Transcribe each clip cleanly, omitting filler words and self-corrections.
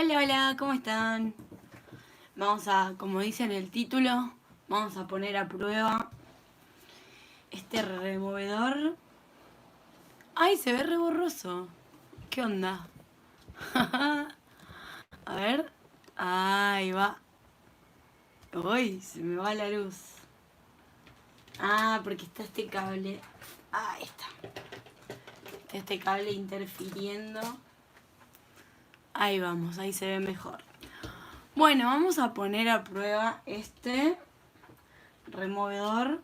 Hola, hola, ¿cómo están? Vamos a, como dice en el título, vamos a poner a prueba este removedor. ¡Ay, se ve re borroso! ¿Qué onda? A ver. Ahí va. Uy, se me va la luz. Ah, porque está este cable. Ahí está. Este cable interfiriendo. Ahí vamos, ahí se ve mejor. Bueno, vamos a poner a prueba este removedor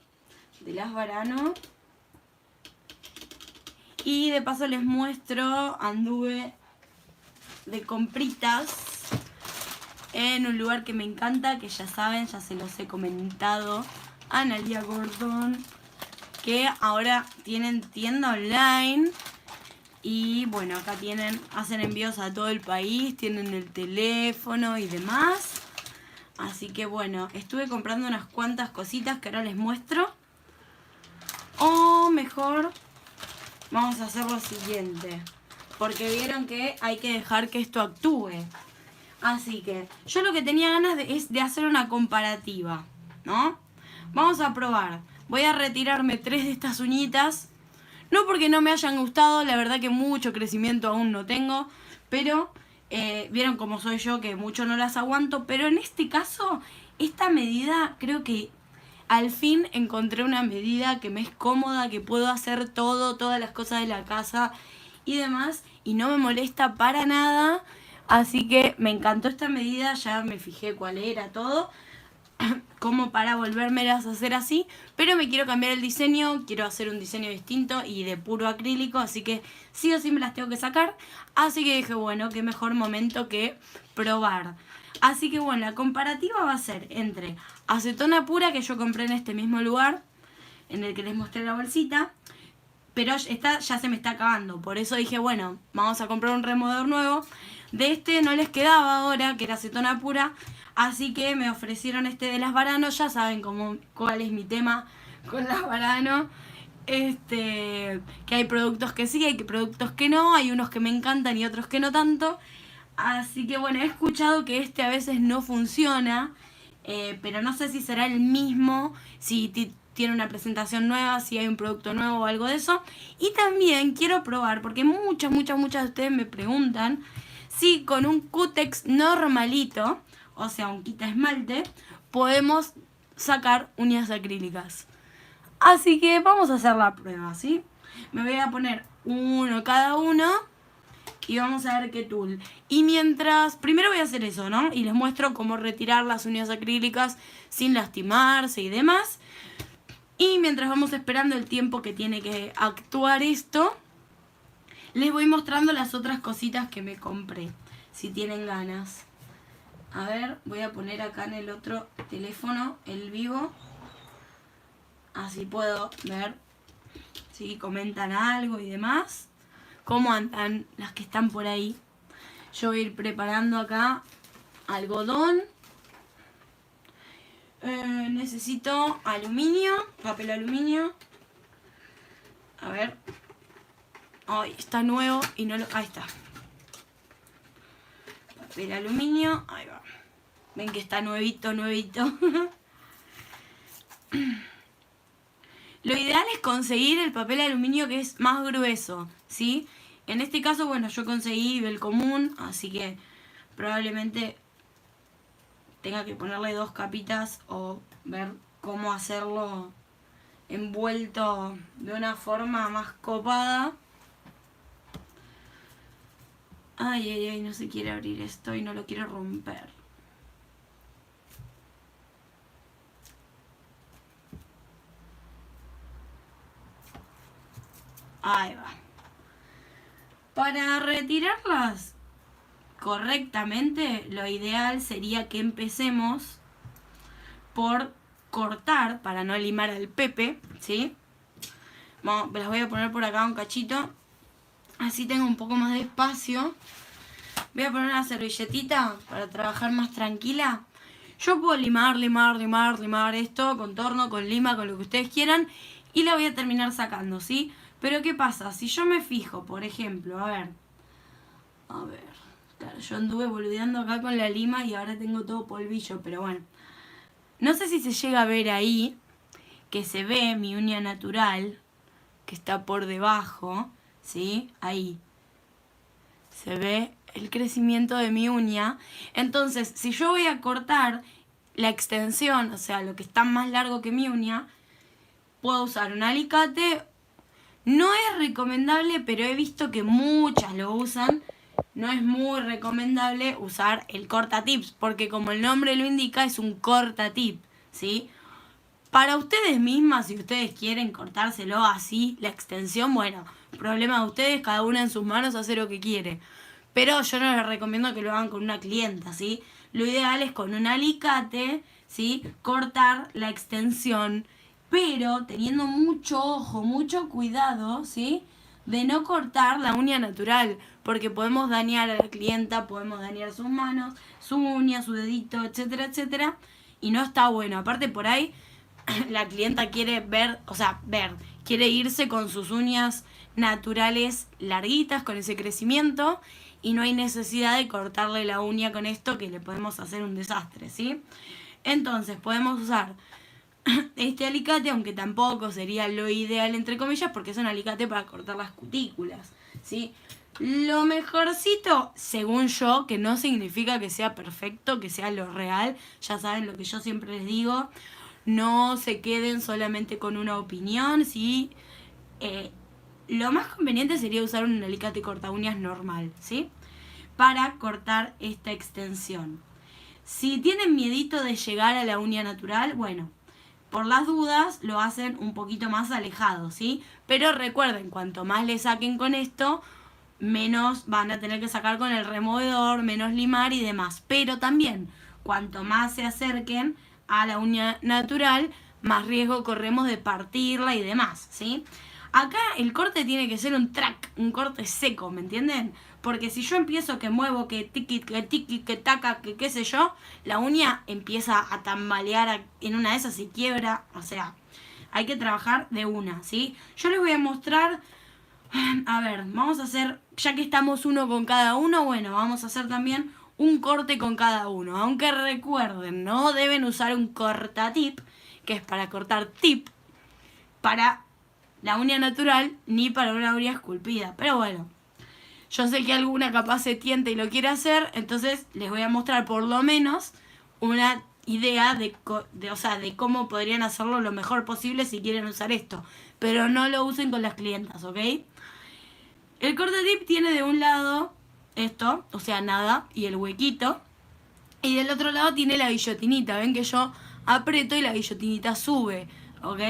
de las Varano. Y de paso les muestro, anduve de compritas en un lugar que me encanta, que ya saben, ya se los he comentado, Analia Gordon, que ahora tienen tienda online. Y bueno, acá hacen envíos a todo el país, tienen el teléfono y demás. Así que bueno, estuve comprando unas cuantas cositas que ahora les muestro. O mejor, vamos a hacer lo siguiente. Porque vieron que hay que dejar que esto actúe. Así que yo lo que tenía ganas es de hacer una comparativa, ¿no? Vamos a probar. Voy a retirarme 3 de estas uñitas. No porque no me hayan gustado, la verdad que mucho crecimiento aún no tengo. Pero vieron cómo soy yo, que mucho no las aguanto. Pero en este caso, esta medida creo que al fin encontré una medida que me es cómoda, que puedo hacer todas las cosas de la casa y demás. Y no me molesta para nada. Así que me encantó esta medida, ya me fijé cuál era todo. Como para volvérmelas a hacer así, pero me quiero cambiar el diseño, quiero hacer un diseño distinto y de puro acrílico, así que sí o sí me las tengo que sacar, así que dije, bueno, qué mejor momento que probar. Así que bueno, la comparativa va a ser entre acetona pura que yo compré en este mismo lugar, en el que les mostré la bolsita, pero esta ya se me está acabando, por eso dije, bueno, vamos a comprar un removedor nuevo. De este no les quedaba ahora, que era acetona pura, así que me ofrecieron este de las Varano. Ya saben cuál es mi tema con las Varano. Que hay productos que sí, hay productos que no, hay unos que me encantan y otros que no tanto. Así que bueno, he escuchado que este a veces no funciona, pero no sé si será el mismo, si tiene una presentación nueva, si hay un producto nuevo o algo de eso. Y también quiero probar, porque muchas de ustedes me preguntan si con un Cutex normalito, o sea, un quita esmalte, podemos sacar uñas acrílicas. Así que vamos a hacer la prueba, ¿sí? Me voy a poner uno cada uno y vamos a ver qué tool. Y mientras, primero voy a hacer eso, ¿no? Y les muestro cómo retirar las uñas acrílicas sin lastimarse y demás. Y mientras vamos esperando el tiempo que tiene que actuar esto, les voy mostrando las otras cositas que me compré, si tienen ganas. A ver, voy a poner acá en el otro teléfono el vivo. Así puedo ver si comentan algo y demás. ¿Cómo andan las que están por ahí? Yo voy a ir preparando acá algodón. Necesito aluminio, papel aluminio. A ver. Ay, está nuevo y no lo... Ahí está. Papel aluminio. Ahí va. Ven que está nuevito. Lo ideal es conseguir el papel aluminio que es más grueso, ¿sí? En este caso, bueno, yo conseguí el común, así que probablemente tenga que ponerle 2 capitas o ver cómo hacerlo envuelto de una forma más copada. Ay, no se quiere abrir esto y no lo quiero romper. Ahí va. Para retirarlas correctamente, lo ideal sería que empecemos por cortar, para no limar al pepe, ¿sí? Las voy a poner por acá un cachito, así tengo un poco más de espacio. Voy a poner una servilletita para trabajar más tranquila. Yo puedo limar esto, contorno, con lima, con lo que ustedes quieran, y la voy a terminar sacando, ¿sí? Pero ¿qué pasa? Si yo me fijo, por ejemplo, a ver, Claro, yo anduve boludeando acá con la lima y ahora tengo todo polvillo, pero bueno. No sé si se llega a ver ahí, que se ve mi uña natural, que está por debajo, ¿sí? Ahí. Se ve el crecimiento de mi uña. Entonces, si yo voy a cortar la extensión, o sea, lo que está más largo que mi uña, puedo usar un alicate. No es recomendable, pero he visto que muchas lo usan. No es muy recomendable usar el cortatips, porque como el nombre lo indica, es un cortatip, ¿sí? Para ustedes mismas, si ustedes quieren cortárselo así, la extensión, bueno, problema de ustedes, cada una en sus manos hace lo que quiere. Pero yo no les recomiendo que lo hagan con una clienta, ¿sí? Lo ideal es con un alicate, ¿sí? Cortar la extensión, pero teniendo mucho ojo, mucho cuidado, ¿sí? De no cortar la uña natural, porque podemos dañar a la clienta, podemos dañar sus manos, su uña, su dedito, etcétera, etcétera. Y no está bueno. Aparte por ahí la clienta quiere quiere irse con sus uñas naturales larguitas, con ese crecimiento, y no hay necesidad de cortarle la uña con esto, que le podemos hacer un desastre, ¿sí? Entonces podemos usar este alicate, aunque tampoco sería lo ideal, entre comillas, porque es un alicate para cortar las cutículas, ¿sí? Lo mejorcito, según yo, que no significa que sea perfecto, que sea lo real, ya saben lo que yo siempre les digo, no se queden solamente con una opinión, ¿sí? Lo más conveniente sería usar un alicate corta uñas normal, ¿sí? Para cortar esta extensión. Si tienen miedito de llegar a la uña natural, bueno, por las dudas lo hacen un poquito más alejado, ¿sí? Pero recuerden, cuanto más le saquen con esto, menos van a tener que sacar con el removedor, menos limar y demás. Pero también, cuanto más se acerquen a la uña natural, más riesgo corremos de partirla y demás, ¿sí? Acá el corte tiene que ser un track, un corte seco, ¿me entienden? Porque si yo empiezo que muevo, que tiki, que taca, que qué sé yo, la uña empieza a tambalear en una de esas y quiebra. O sea, hay que trabajar de una, ¿sí? Yo les voy a mostrar, a ver, vamos a hacer, ya que estamos uno con cada uno, bueno, vamos a hacer también un corte con cada uno. Aunque recuerden, no deben usar un cortatip, que es para cortar tip, para la uña natural, ni para una uña esculpida. Pero bueno, yo sé que alguna capaz se tienta y lo quiere hacer, entonces les voy a mostrar por lo menos una idea de cómo podrían hacerlo lo mejor posible si quieren usar esto. Pero no lo usen con las clientas, ¿ok? El cortatip tiene de un lado esto, o sea, nada, y el huequito. Y del otro lado tiene la guillotinita. Ven que yo aprieto y la guillotinita sube, ¿ok?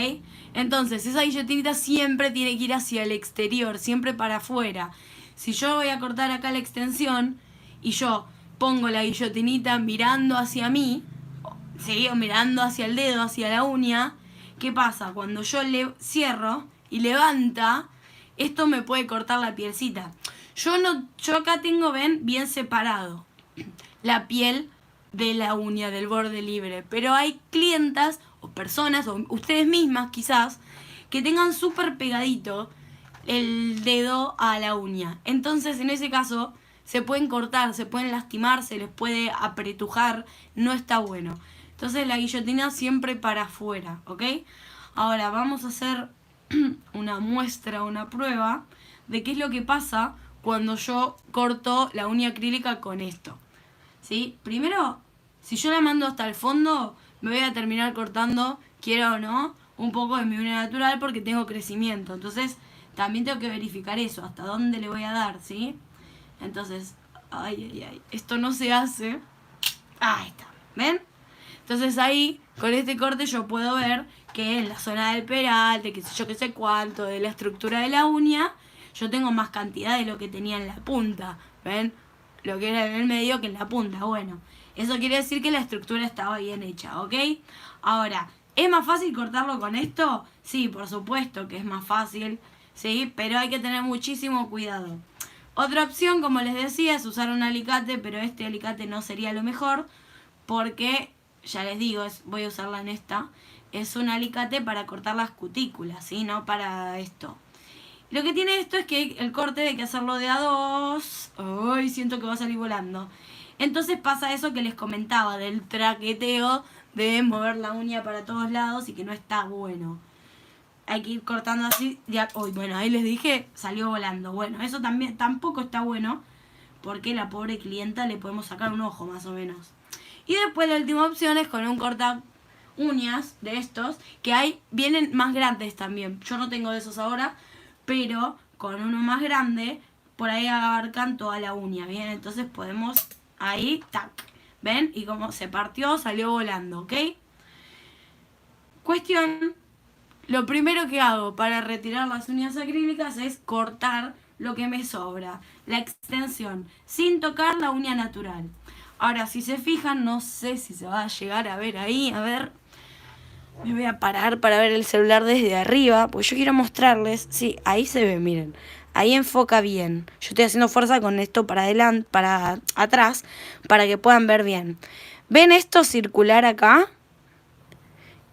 Entonces, esa guillotinita siempre tiene que ir hacia el exterior, siempre para afuera. Si yo voy a cortar acá la extensión y yo pongo la guillotinita mirando hacia mí, ¿sí? O mirando hacia el dedo, hacia la uña, ¿qué pasa? Cuando yo le cierro y levanta, esto me puede cortar la pielcita. Yo acá tengo, ven, bien separado la piel de la uña, del borde libre. Pero hay clientas o personas, o ustedes mismas quizás, que tengan súper pegadito el dedo a la uña. Entonces, en ese caso, se pueden cortar, se pueden lastimar, se les puede apretujar, no está bueno. Entonces, la guillotina siempre para afuera, ¿ok? Ahora, vamos a hacer una muestra, una prueba de qué es lo que pasa cuando yo corto la uña acrílica con esto, ¿sí? Primero, si yo la mando hasta el fondo, me voy a terminar cortando, quiera o no, un poco de mi uña natural porque tengo crecimiento. Entonces, también tengo que verificar eso, hasta dónde le voy a dar, ¿sí? Entonces, esto no se hace. Ahí está, ¿ven? Entonces ahí, con este corte yo puedo ver que en la zona del peralte, que sé yo qué sé cuánto, de la estructura de la uña, yo tengo más cantidad de lo que tenía en la punta, ¿ven? Lo que era en el medio que en la punta, bueno. Eso quiere decir que la estructura estaba bien hecha, ¿ok? Ahora, ¿es más fácil cortarlo con esto? Sí, por supuesto que es más fácil, ¿sí? Pero hay que tener muchísimo cuidado. Otra opción, como les decía, es usar un alicate, pero este alicate no sería lo mejor, porque, ya les digo, voy a usarla en esta, es un alicate para cortar las cutículas, ¿sí? No para esto. Lo que tiene esto es que el corte hay que hacerlo de a dos. Ay, siento que va a salir volando. Entonces pasa eso que les comentaba, del traqueteo de mover la uña para todos lados y que no está bueno. Hay que ir cortando así. Ya, uy, bueno, ahí les dije, salió volando. Bueno, eso también tampoco está bueno, porque la pobre clienta le podemos sacar un ojo más o menos. Y después la última opción es con un corta uñas de estos, que hay, vienen más grandes también. Yo no tengo de esos ahora, pero con uno más grande, por ahí abarcan toda la uña, ¿bien? Entonces podemos, ahí, tac, ¿ven? Y como se partió, salió volando, ¿ok? Cuestión, lo primero que hago para retirar las uñas acrílicas es cortar lo que me sobra, la extensión, sin tocar la uña natural. Ahora, si se fijan, no sé si se va a llegar a ver ahí, a ver. Me voy a parar para ver el celular desde arriba, porque yo quiero mostrarles. Sí, ahí se ve, miren. Ahí enfoca bien. Yo estoy haciendo fuerza con esto para adelante, para atrás, para que puedan ver bien. ¿Ven esto circular acá?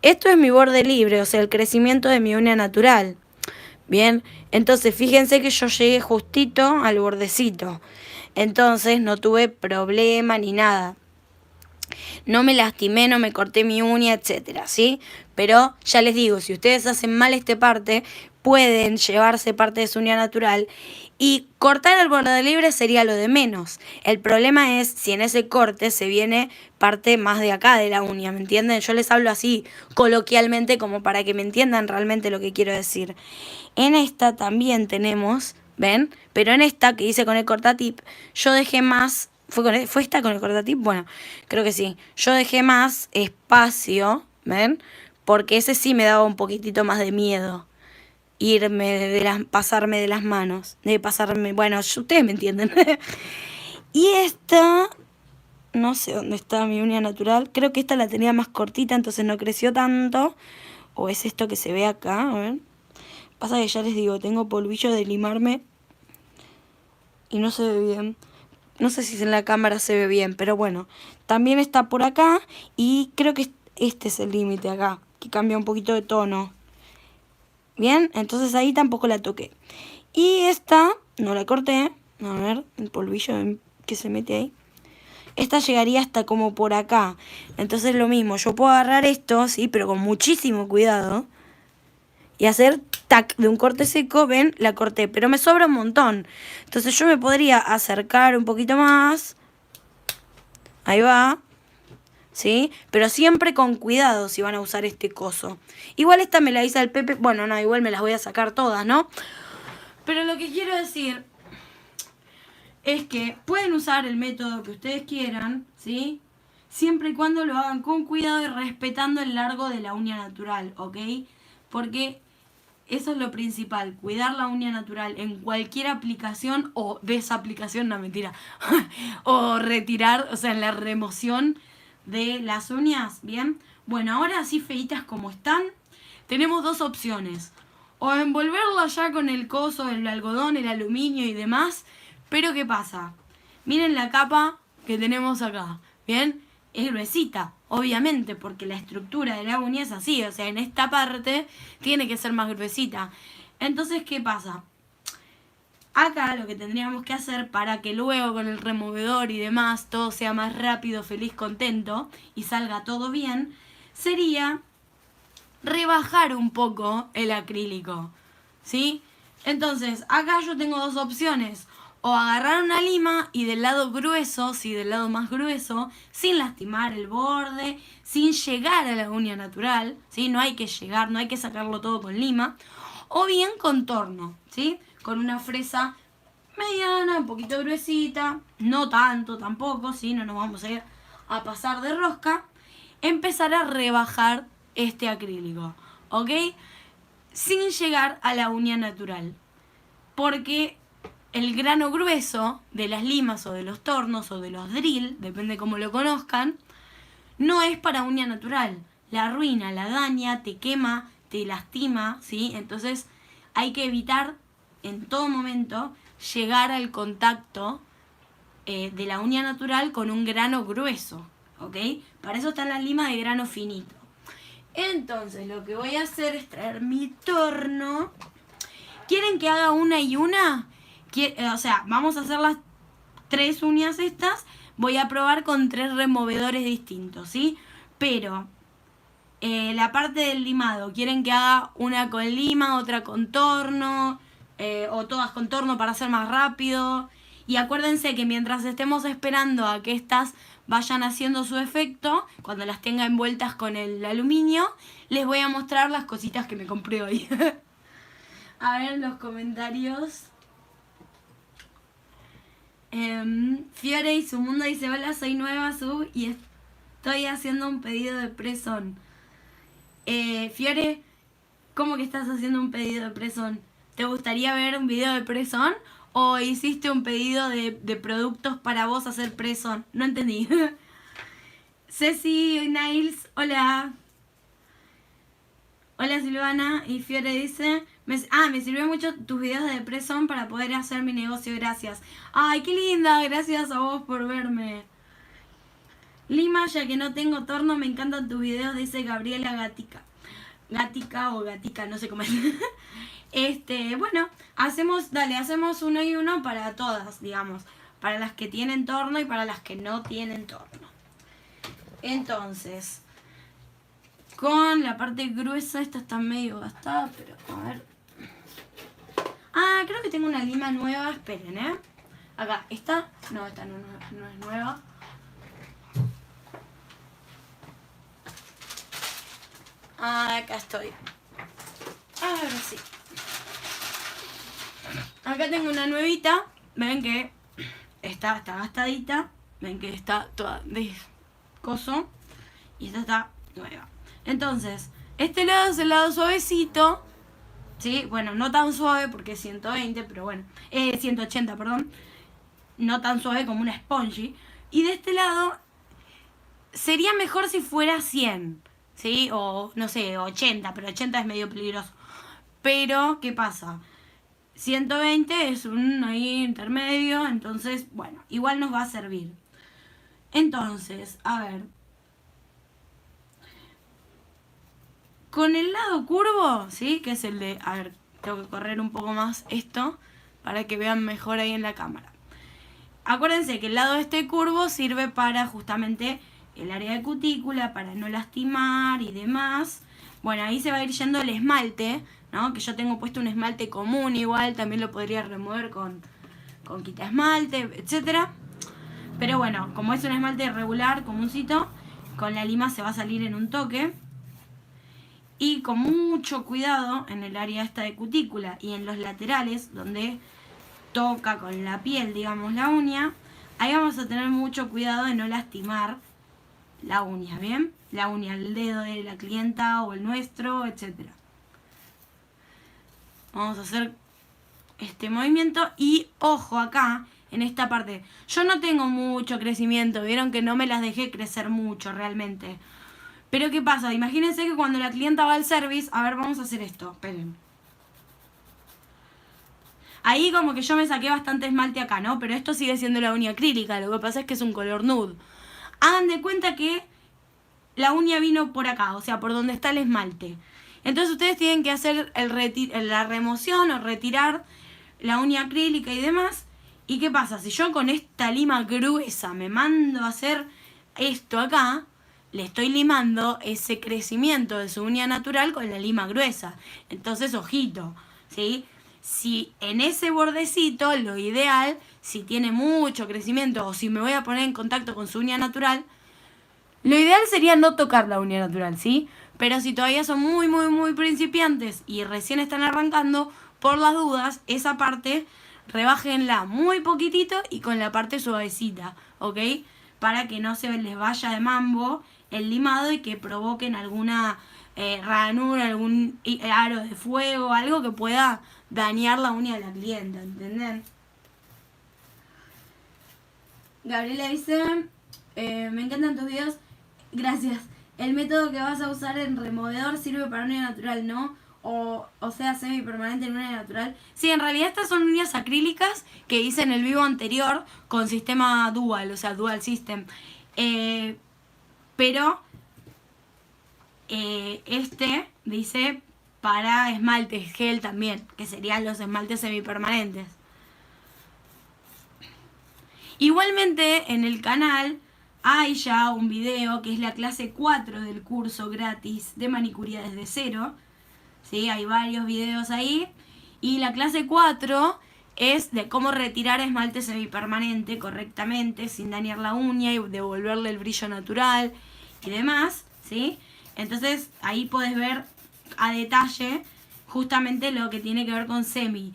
Esto es mi borde libre, o sea, el crecimiento de mi uña natural. Bien, entonces fíjense que yo llegué justito al bordecito. Entonces no tuve problema ni nada. No me lastimé, no me corté mi uña, etcétera, ¿sí? Pero ya les digo, si ustedes hacen mal esta parte, pueden llevarse parte de su uña natural y cortar el borde libre sería lo de menos. El problema es si en ese corte se viene parte más de acá de la uña, ¿me entienden? Yo les hablo así coloquialmente como para que me entiendan realmente lo que quiero decir. En esta también tenemos, ¿ven? Pero en esta que hice con el cortatip, yo dejé más. ¿Fue esta con el cortatip? Bueno, creo que sí. Yo dejé más espacio, ¿ven? Porque ese sí me daba un poquitito más de miedo. Pasarme de las manos. Bueno, ustedes me entienden. Y esta, no sé dónde está mi uña natural. Creo que esta la tenía más cortita, entonces no creció tanto. O es esto que se ve acá, a ver. Pasa que ya les digo, tengo polvillo de limarme y no se ve bien. No sé si en la cámara se ve bien, pero bueno. También está por acá y creo que este es el límite acá, que cambia un poquito de tono. Bien, entonces ahí tampoco la toqué. Y esta, no la corté. A ver, el polvillo que se mete ahí. Esta llegaría hasta como por acá. Entonces lo mismo, yo puedo agarrar esto, sí, pero con muchísimo cuidado. Y hacer tac de un corte seco, ven, la corté, pero me sobra un montón. Entonces yo me podría acercar un poquito más. Ahí va. ¿Sí? Pero siempre con cuidado si van a usar este coso. Igual esta me la hice al Pepe. Bueno, no, igual me las voy a sacar todas, ¿no? Pero lo que quiero decir es que pueden usar el método que ustedes quieran, ¿sí? Siempre y cuando lo hagan con cuidado y respetando el largo de la uña natural, ¿ok? Porque eso es lo principal, cuidar la uña natural en cualquier aplicación o desaplicación, no mentira, o retirar, o sea, en la remoción de las uñas, ¿bien? Bueno, ahora así feitas como están, tenemos dos opciones. O envolverla ya con el coso, el algodón, el aluminio y demás, pero ¿qué pasa? Miren la capa que tenemos acá, ¿bien? Es gruesita, obviamente, porque la estructura de la uña es así, o sea, en esta parte tiene que ser más gruesita. Entonces, ¿qué pasa? Acá lo que tendríamos que hacer para que luego con el removedor y demás todo sea más rápido, feliz, contento y salga todo bien, sería rebajar un poco el acrílico, ¿sí? Entonces, acá yo tengo dos opciones. O agarrar una lima y del lado grueso, sí, del lado más grueso, sin lastimar el borde, sin llegar a la uña natural, ¿sí? No hay que llegar, no hay que sacarlo todo con lima. O bien contorno, ¿sí? Con una fresa mediana, un poquito gruesita, no tanto tampoco, ¿sí? No nos vamos a ir a pasar de rosca. Empezar a rebajar este acrílico, ¿ok? Sin llegar a la uña natural. Porque el grano grueso de las limas o de los tornos o de los drill, depende cómo lo conozcan, no es para uña natural. La arruina, la daña, te quema, te lastima, ¿sí? Entonces hay que evitar en todo momento llegar al contacto de la uña natural con un grano grueso, ¿ok? Para eso están las limas de grano finito. Entonces lo que voy a hacer es traer mi torno ¿Quieren que haga una y una? O sea, vamos a hacer las 3 uñas estas. Voy a probar con 3 removedores distintos, ¿sí? Pero la parte del limado, ¿quieren que haga una con lima, otra con torno? O todas con torno para hacer más rápido. Y acuérdense que mientras estemos esperando a que estas vayan haciendo su efecto, cuando las tenga envueltas con el aluminio, les voy a mostrar las cositas que me compré hoy. A ver los comentarios. Fiore y su mundo dice: hola, soy nueva sub y estoy haciendo un pedido de press-on. Fiore, ¿cómo que estás haciendo un pedido de press-on? ¿Te gustaría ver un video de press-on? ¿O hiciste un pedido de productos para vos hacer press-on? No entendí. Ceci, Niles, hola. Hola Silvana. Y Fiore dice: me sirvió mucho tus videos de press-on para poder hacer mi negocio, gracias. Ay, qué linda, gracias a vos por verme. Lima, ya que no tengo torno, me encantan tus videos, dice Gabriela Gatica. Gatica o Gatica, no sé cómo es. Bueno, hacemos uno y uno para todas, digamos. Para las que tienen torno y para las que no tienen torno. Entonces, con la parte gruesa, esta está medio gastada, pero a ver. Creo que tengo una lima nueva, esperen, Acá, ¿esta? No, esta no es nueva. Acá estoy. Ahora sí. Acá tengo una nuevita. Ven que está gastadita. Ven que está toda de coso. Y esta está nueva. Entonces, este lado es el lado suavecito. ¿Sí? Bueno, no tan suave porque es 120, pero bueno. 180, perdón. No tan suave como una spongy. Y de este lado sería mejor si fuera 100. ¿Sí? O no sé, 80, pero 80 es medio peligroso. Pero, ¿qué pasa? 120 es un ahí intermedio, entonces, bueno, igual nos va a servir. Entonces, a ver. Con el lado curvo, ¿sí? Que es el de... A ver, tengo que correr un poco más esto para que vean mejor ahí en la cámara. Acuérdense que el lado curvo sirve para justamente el área de cutícula, para no lastimar y demás. Bueno, ahí se va a ir yendo el esmalte, ¿no? Que yo tengo puesto un esmalte común igual, también lo podría remover con quita esmalte, etc. Pero bueno, como es un esmalte regular, comúncito, con la lima se va a salir en un toque. Y con mucho cuidado en el área esta de cutícula y en los laterales, donde toca con la piel, digamos, la uña, ahí vamos a tener mucho cuidado de no lastimar la uña, ¿bien? La uña, el dedo de la clienta o el nuestro, etc. Vamos a hacer este movimiento y ojo acá, en esta parte. Yo no tengo mucho crecimiento, vieron que no me las dejé crecer mucho realmente. Pero ¿qué pasa? Imagínense que cuando la clienta va al service, a ver, vamos a hacer esto, esperen. Ahí como que yo me saqué bastante esmalte acá, ¿no? Pero esto sigue siendo la uña acrílica, lo que pasa es que es un color nude. Hagan de cuenta que la uña vino por acá, o sea, por donde está el esmalte. Entonces ustedes tienen que hacer la remoción o retirar la uña acrílica y demás. ¿Y qué pasa? Si yo con esta lima gruesa me mando a hacer esto acá, le estoy limando ese crecimiento de su uña natural con la lima gruesa. Entonces, ojito, ¿sí? Si en ese bordecito, lo ideal, si tiene mucho crecimiento o si me voy a poner en contacto con su uña natural, lo ideal sería no tocar la uña natural, ¿sí? Pero si todavía son muy, muy, muy principiantes y recién están arrancando, por las dudas, esa parte rebájenla muy poquitito y con la parte suavecita, ¿ok? Para que no se les vaya de mambo el limado y que provoquen alguna ranura, algún aro de fuego, algo que pueda dañar la uña de la clienta, ¿entendés? Gabriela dice, me encantan tus videos, gracias. El método que vas a usar en removedor sirve para uña natural, ¿no? O sea, semipermanente en uña natural. Sí, en realidad estas son uñas acrílicas que hice en el vivo anterior con sistema dual, o sea, dual system. Pero dice para esmaltes gel también, que serían los esmaltes semipermanentes. Igualmente en el canal hay ya un video que es la clase 4 del curso gratis de manicuría desde cero. ¿Sí? Hay varios videos ahí. Y la clase 4 es de cómo retirar esmalte semipermanente correctamente sin dañar la uña y devolverle el brillo natural y demás, ¿sí? Entonces ahí podés ver a detalle justamente lo que tiene que ver con semi.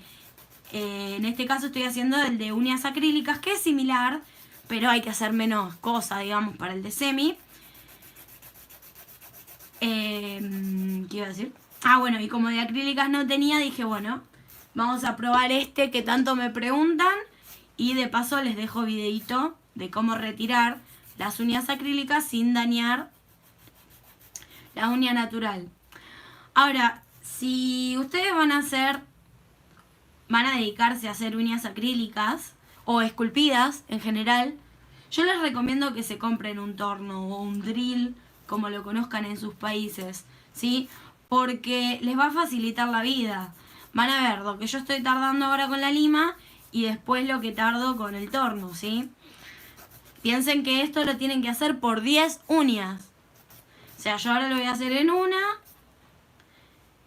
En este caso estoy haciendo el de uñas acrílicas, que es similar, pero hay que hacer menos cosas, digamos, para el de semi. ¿Qué iba a decir? Ah, bueno, y como de acrílicas no tenía, dije, bueno, vamos a probar este que tanto me preguntan. Y de paso les dejo videito de cómo retirar las uñas acrílicas sin dañar la uña natural. Ahora, si ustedes van a dedicarse a hacer uñas acrílicas o esculpidas en general, yo les recomiendo que se compren un torno o un drill, como lo conozcan en sus países, ¿sí? Porque les va a facilitar la vida. Van a ver lo que yo estoy tardando ahora con la lima y después lo que tardo con el torno, ¿sí? Piensen que esto lo tienen que hacer por 10 uñas. O sea, yo ahora lo voy a hacer en una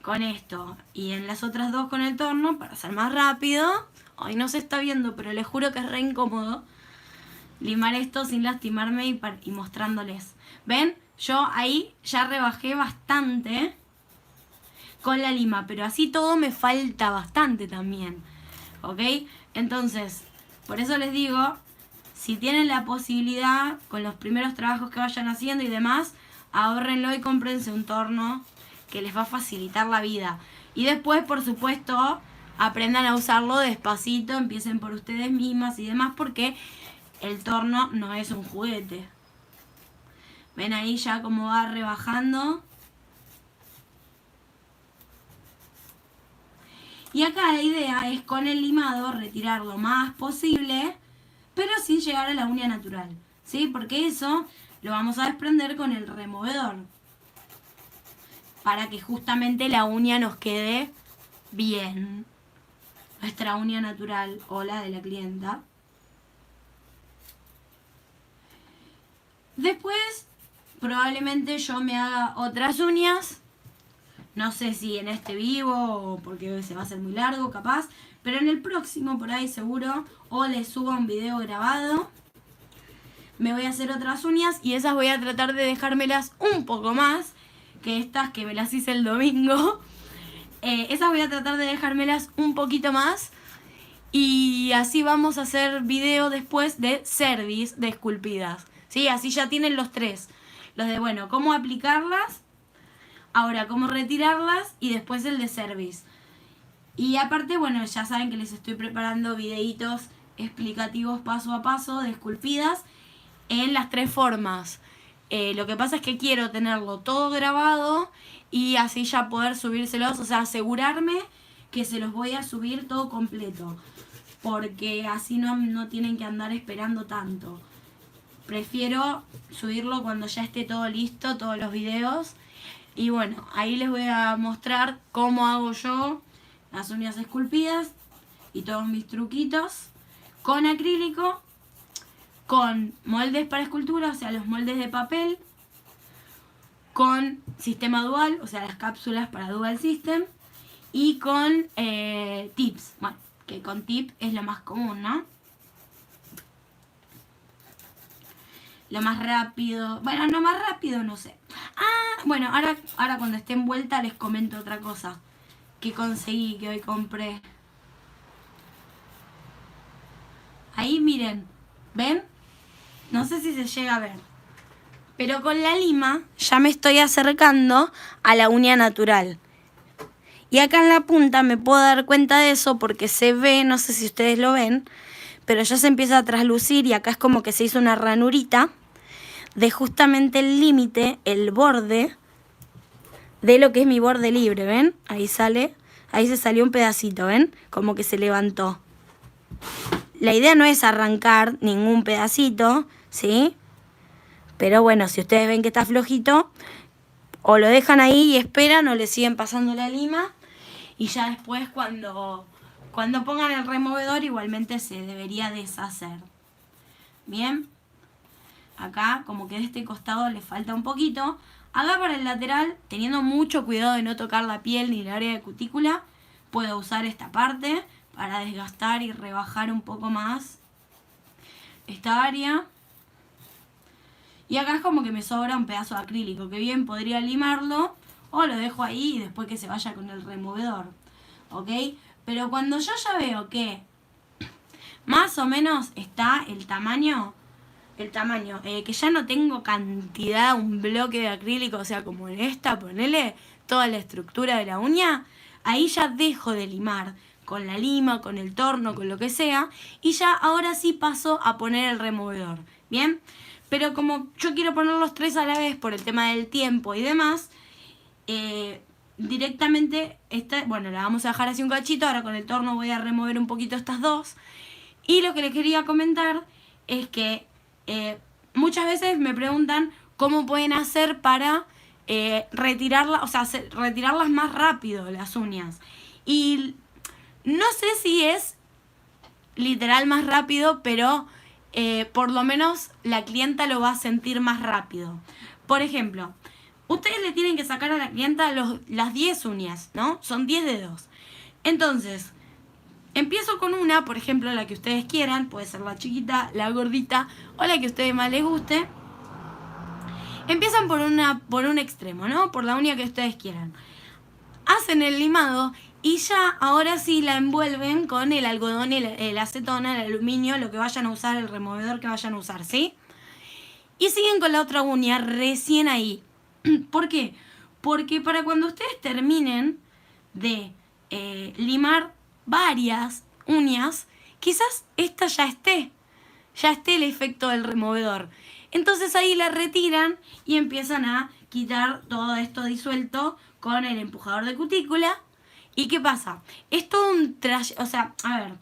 con esto y en las otras dos con el torno para hacer más rápido. Hoy no se está viendo, pero les juro que es re incómodo limar esto sin lastimarme y mostrándoles. ¿Ven? Yo ahí ya rebajé bastante con la lima, pero así todo me falta bastante también, ¿ok? Entonces, por eso les digo, si tienen la posibilidad con los primeros trabajos que vayan haciendo y demás, ahórrenlo y cómprense un torno que les va a facilitar la vida. Y después, por supuesto, aprendan a usarlo despacito, empiecen por ustedes mismas y demás, porque el torno no es un juguete. Ven ahí ya cómo va rebajando. Y acá la idea es con el limado retirar lo más posible, pero sin llegar a la uña natural, ¿sí? Porque eso lo vamos a desprender con el removedor, para que justamente la uña nos quede bien, nuestra uña natural o la de la clienta. Después probablemente yo me haga otras uñas, no sé si en este vivo o porque se va a hacer muy largo capaz, pero en el próximo por ahí seguro, o les subo un video grabado. Me voy a hacer otras uñas y esas voy a tratar de dejármelas un poco más que estas que me las hice el domingo. Esas voy a tratar de dejármelas un poquito más. Y así vamos a hacer video después de cervis, de esculpidas, ¿sí? Así ya tienen los tres. Los de, bueno, cómo aplicarlas, ahora cómo retirarlas y después el de cervis. Y aparte, bueno, ya saben que les estoy preparando videitos explicativos paso a paso de esculpidas en las tres formas. Lo que pasa es que quiero tenerlo todo grabado y así ya poder subírselos, o sea, asegurarme que se los voy a subir todo completo, porque así no tienen que andar esperando tanto. Prefiero subirlo cuando ya esté todo listo, todos los videos. Y bueno, ahí les voy a mostrar cómo hago yo las uñas esculpidas y todos mis truquitos con acrílico, con moldes para escultura, o sea, los moldes de papel, con sistema dual, o sea, las cápsulas para dual system, y con tips, bueno, que con tip es lo más común, ¿no? Lo más rápido, bueno, no más rápido, no sé. Ah, bueno, ahora cuando esté envuelta les comento otra cosa que conseguí, que hoy compré. Ahí miren, ¿ven? No sé si se llega a ver. Pero con la lima ya me estoy acercando a la uña natural. Y acá en la punta me puedo dar cuenta de eso porque se ve, no sé si ustedes lo ven, pero ya se empieza a traslucir y acá es como que se hizo una ranurita de justamente el límite, el borde de lo que es mi borde libre, ¿ven? Ahí sale, ahí se salió un pedacito, ¿ven? Como que se levantó. La idea no es arrancar ningún pedacito, ¿sí? Pero bueno, si ustedes ven que está flojito, O lo dejan ahí y esperan o le siguen pasando la lima. Y ya después cuando pongan el removedor igualmente se debería deshacer. Bien. Acá como que de este costado le falta un poquito. Acá para el lateral, teniendo mucho cuidado de no tocar la piel ni el área de cutícula, puedo usar esta parte para desgastar y rebajar un poco más esta área. Y acá es como que me sobra un pedazo de acrílico, que bien podría limarlo o lo dejo ahí y después que se vaya con el removedor. ¿Ok? Pero cuando yo ya veo que más o menos está el tamaño, que ya no tengo cantidad, un bloque de acrílico, o sea, como en esta, ponele toda la estructura de la uña, ahí ya dejo de limar con la lima, con el torno, con lo que sea, y ya ahora sí paso a poner el removedor, ¿bien? Pero como yo quiero poner los tres a la vez por el tema del tiempo y demás, directamente, bueno, la vamos a dejar así un cachito, ahora con el torno voy a remover un poquito estas dos, y lo que les quería comentar es que muchas veces me preguntan cómo pueden hacer para retirarlas, o sea, retirarlas más rápido las uñas. Y no sé si es literal más rápido, pero por lo menos la clienta lo va a sentir más rápido. Por ejemplo, ustedes le tienen que sacar a la clienta las 10 uñas, ¿no? Son 10 dedos. Entonces, empiezo con una, por ejemplo, la que ustedes quieran. Puede ser la chiquita, la gordita o la que a ustedes más les guste. Empiezan por un extremo, ¿no? Por la uña que ustedes quieran. Hacen el limado y ya ahora sí la envuelven con el algodón, el acetona, el aluminio, lo que vayan a usar, el removedor que vayan a usar, ¿sí? Y siguen con la otra uña recién ahí. ¿Por qué? Porque para cuando ustedes terminen de limar varias uñas, quizás esta ya esté el efecto del removedor. Entonces ahí la retiran y empiezan a quitar todo esto disuelto con el empujador de cutícula. ¿Y qué pasa? Es todo un traje, o sea, a ver,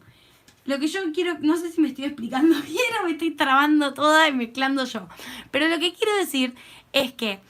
lo que yo quiero, no sé si me estoy explicando bien o me estoy trabando toda y mezclando yo, pero lo que quiero decir es que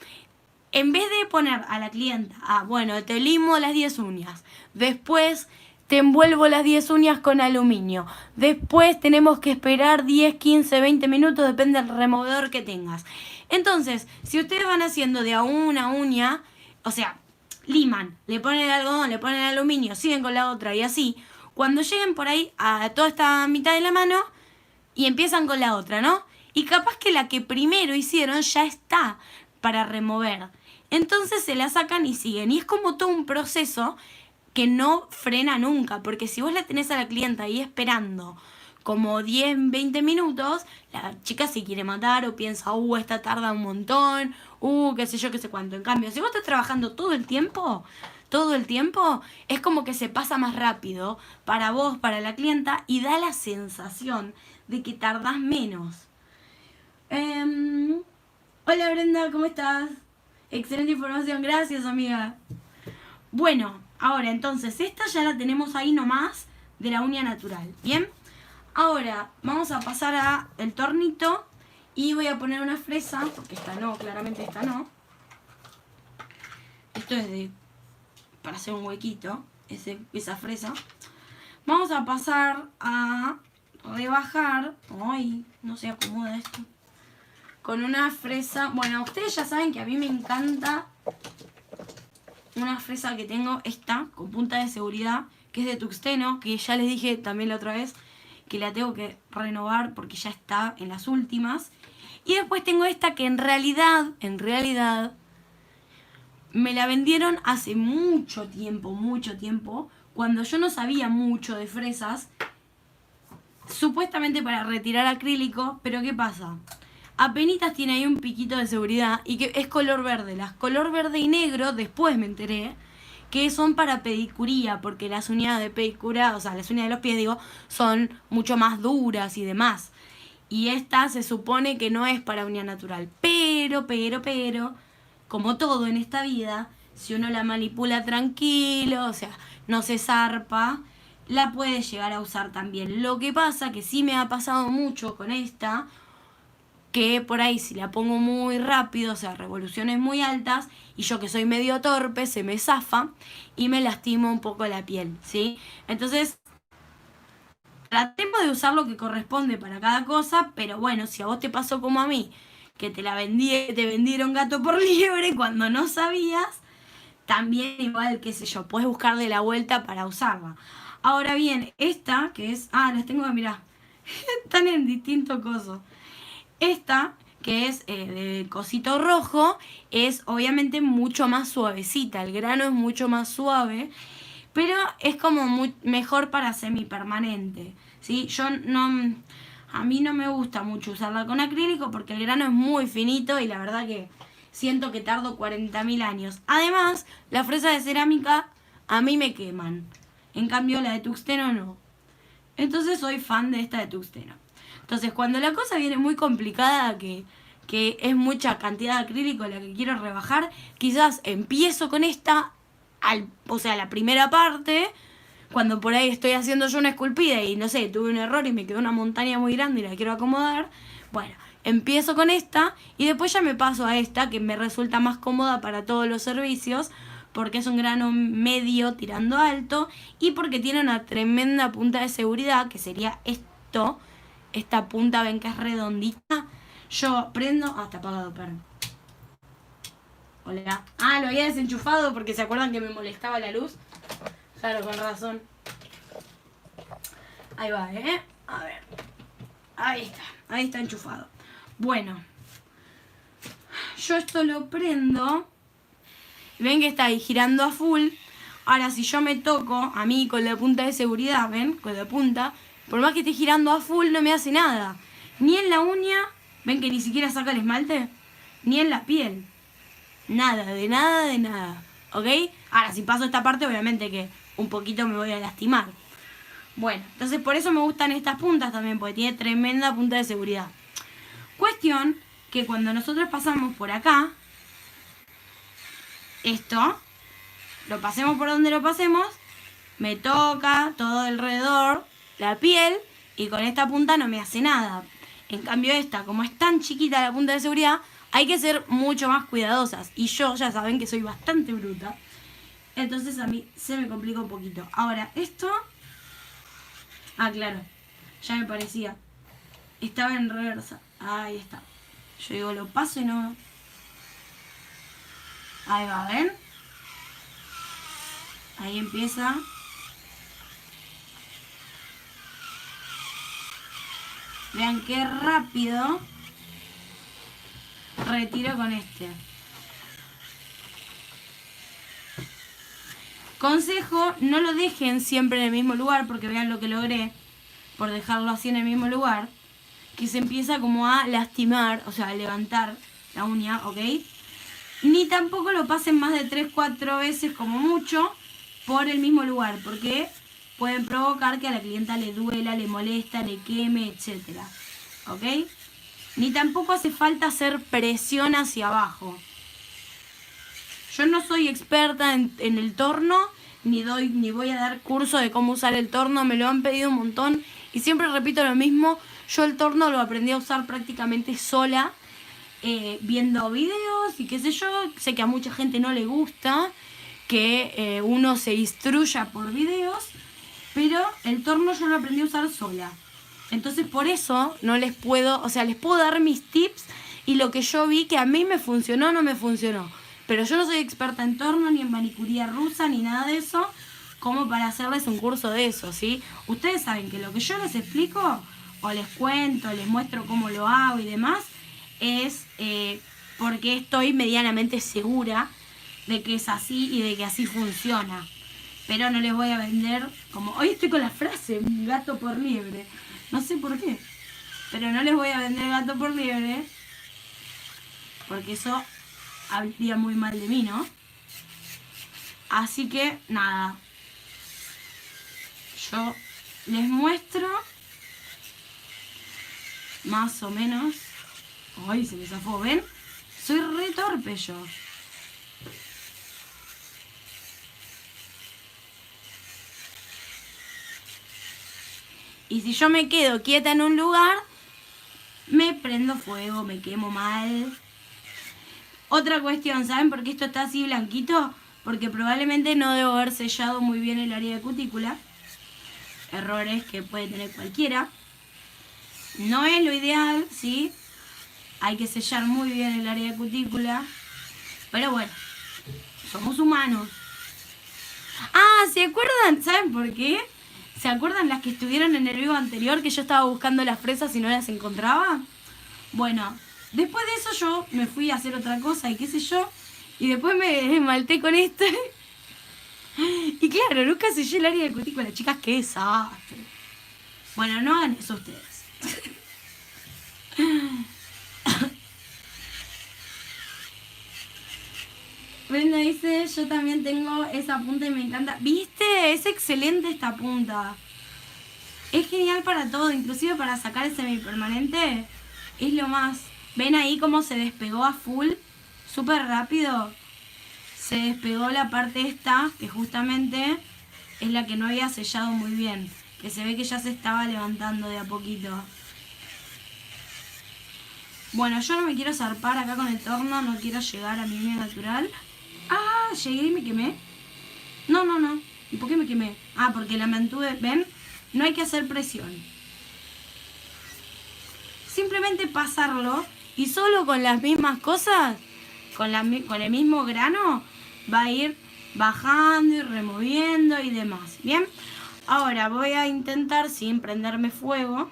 en vez de poner a la clienta, bueno, te limo las 10 uñas, después te envuelvo las 10 uñas con aluminio, después tenemos que esperar 10, 15, 20 minutos, depende del removedor que tengas. Entonces, si ustedes van haciendo de a una uña, o sea, liman, le ponen el algodón, le ponen el aluminio, siguen con la otra y así, cuando lleguen por ahí a toda esta mitad de la mano y empiezan con la otra, ¿no? Y capaz que la que primero hicieron ya está para remover. Entonces se la sacan y siguen. Y es como todo un proceso que no frena nunca. Porque si vos la tenés a la clienta ahí esperando como 10, 20 minutos, la chica se quiere matar o piensa, esta tarda un montón, qué sé yo, qué sé cuánto. En cambio, si vos estás trabajando todo el tiempo, es como que se pasa más rápido para vos, para la clienta, y da la sensación de que tardás menos. Hola Brenda, ¿cómo estás? Excelente información, gracias amiga. Bueno, ahora entonces esta ya la tenemos ahí nomás de la uña natural, ¿bien? Ahora vamos a pasar a el tornito y voy a poner una fresa, porque esta no, claramente esta no. Esto es para hacer un huequito, esa fresa. Vamos a pasar a rebajar, ay, no se acomoda esto, con una fresa. Bueno, ustedes ya saben que a mí me encanta una fresa que tengo, esta, con punta de seguridad, que es de tuxteno, que ya les dije también la otra vez que la tengo que renovar porque ya está en las últimas. Y después tengo esta que en realidad, me la vendieron hace mucho tiempo, cuando yo no sabía mucho de fresas, supuestamente para retirar acrílico, pero ¿qué pasa? Apenitas tiene ahí un piquito de seguridad y que es color verde. Las color verde y negro, después me enteré, que son para pedicuría, porque las uñas de pedicura, o sea, las uñas de los pies, digo, son mucho más duras y demás. Y esta se supone que no es para uña natural. Pero, como todo en esta vida, si uno la manipula tranquilo, o sea, no se zarpa, la puede llegar a usar también. Lo que pasa, que sí me ha pasado mucho con esta, que por ahí si la pongo muy rápido, o sea, revoluciones muy altas, y yo que soy medio torpe, se me zafa y me lastima un poco la piel, ¿sí? Entonces, tratemos de usar lo que corresponde para cada cosa, pero bueno, si a vos te pasó como a mí, que te vendieron gato por liebre cuando no sabías, también igual, qué sé yo, puedes buscarle la vuelta para usarla. Ahora bien, esta, que es... Ah, las tengo, mirá, están en distintos cosos. Esta, que es de cosito rojo, es obviamente mucho más suavecita. El grano es mucho más suave, pero es como mejor para semipermanente, ¿sí? Yo no... A mí no me gusta mucho usarla con acrílico porque el grano es muy finito y la verdad que siento que tardo 40.000 años. Además, las fresas de cerámica a mí me queman. En cambio, la de tungsteno no. Entonces soy fan de esta de tungsteno. Entonces, cuando la cosa viene muy complicada, que es mucha cantidad de acrílico la que quiero rebajar, quizás empiezo con esta, o sea, la primera parte, cuando por ahí estoy haciendo yo una esculpida y no sé, tuve un error y me quedó una montaña muy grande y la quiero acomodar, bueno, empiezo con esta y después ya me paso a esta que me resulta más cómoda para todos los servicios porque es un grano medio tirando alto y porque tiene una tremenda punta de seguridad que sería esto, esta punta ven que es redondita. Yo prendo, está apagado, perdón. Hola. Ah, lo había desenchufado porque se acuerdan que me molestaba la luz. Claro, con razón. Ahí va, a ver. Ahí está enchufado. Bueno. Yo esto lo prendo. Ven que está ahí girando a full. Ahora, si yo me toco a mí con la punta de seguridad, ven, con la punta, por más que esté girando a full no me hace nada. Ni en la uña, ven que ni siquiera saca el esmalte, ni en la piel. Nada, de nada, de nada. ¿Ok? Ahora, si paso esta parte, obviamente que un poquito me voy a lastimar. Bueno, entonces por eso me gustan estas puntas también, porque tiene tremenda punta de seguridad. Cuestión que cuando nosotros pasamos por acá, esto, lo pasemos por donde lo pasemos, me toca todo alrededor la piel y con esta punta no me hace nada. En cambio esta, como es tan chiquita la punta de seguridad, hay que ser mucho más cuidadosas. Y yo ya saben que soy bastante bruta. Entonces a mí se me complica un poquito. Ahora, esto... Ah, claro. Ya me parecía. Estaba en reversa. Ahí está. Yo digo, lo paso y no... Ahí va, ¿ven? Ahí empieza. Vean qué rápido retiro con este. Consejo, no lo dejen siempre en el mismo lugar, porque vean lo que logré por dejarlo así en el mismo lugar, que se empieza como a lastimar, o sea, a levantar la uña, ¿ok? Ni tampoco lo pasen más de 3-4 veces como mucho por el mismo lugar, porque pueden provocar que a la clienta le duela, le molesta, le queme, etc. ¿Ok? Ni tampoco hace falta hacer presión hacia abajo. Yo no soy experta en el torno, ni voy a dar curso de cómo usar el torno, me lo han pedido un montón y siempre repito lo mismo. Yo el torno lo aprendí a usar prácticamente sola, viendo videos y qué sé yo. Sé que a mucha gente no le gusta que uno se instruya por videos, pero el torno yo lo aprendí a usar sola. Entonces por eso no les puedo, o sea, les puedo dar mis tips y lo que yo vi que a mí me funcionó, no me funcionó. Pero yo no soy experta en torno, ni en manicuría rusa, ni nada de eso, como para hacerles un curso de eso, ¿sí? Ustedes saben que lo que yo les explico, o les cuento, les muestro cómo lo hago y demás, es porque estoy medianamente segura de que es así y de que así funciona. Pero no les voy a vender, como hoy estoy con la frase, gato por liebre. No sé por qué, pero no les voy a vender gato por liebre, porque eso hablaría muy mal de mí, ¿no? Así que, nada. Yo les muestro más o menos. Ay, se me zafó, ¿ven? Soy re torpe yo. Y si yo me quedo quieta en un lugar, me prendo fuego, me quemo mal. Otra cuestión, ¿saben por qué esto está así blanquito? Porque probablemente no debo haber sellado muy bien el área de cutícula. Errores que puede tener cualquiera. No es lo ideal, ¿sí? Hay que sellar muy bien el área de cutícula. Pero bueno, somos humanos. Ah, ¿se acuerdan? ¿Saben por qué? ¿Se acuerdan las que estuvieron en el vivo anterior que yo estaba buscando las fresas y no las encontraba? Bueno, después de eso yo me fui a hacer otra cosa y qué sé yo. Y después me esmalté con esto. Y claro, nunca sellé el área de cutícula. Chicas, qué desastre. Bueno, no hagan eso ustedes. Brenda dice, yo también tengo esa punta y me encanta. ¿Viste? Es excelente esta punta. Es genial para todo, inclusive para sacar el semipermanente. Es lo más. ¿Ven ahí cómo se despegó a full? Súper rápido. Se despegó la parte esta, que justamente es la que no había sellado muy bien. Que se ve que ya se estaba levantando de a poquito. Bueno, yo no me quiero zarpar acá con el torno, no quiero llegar a mi línea natural. Ah, llegué y me quemé. No. ¿Y por qué me quemé? Ah, porque la mantuve, ¿ven? No hay que hacer presión. Simplemente pasarlo y solo con las mismas cosas, con el mismo grano, va a ir bajando y removiendo y demás. ¿Bien? Ahora voy a intentar, sin prenderme fuego,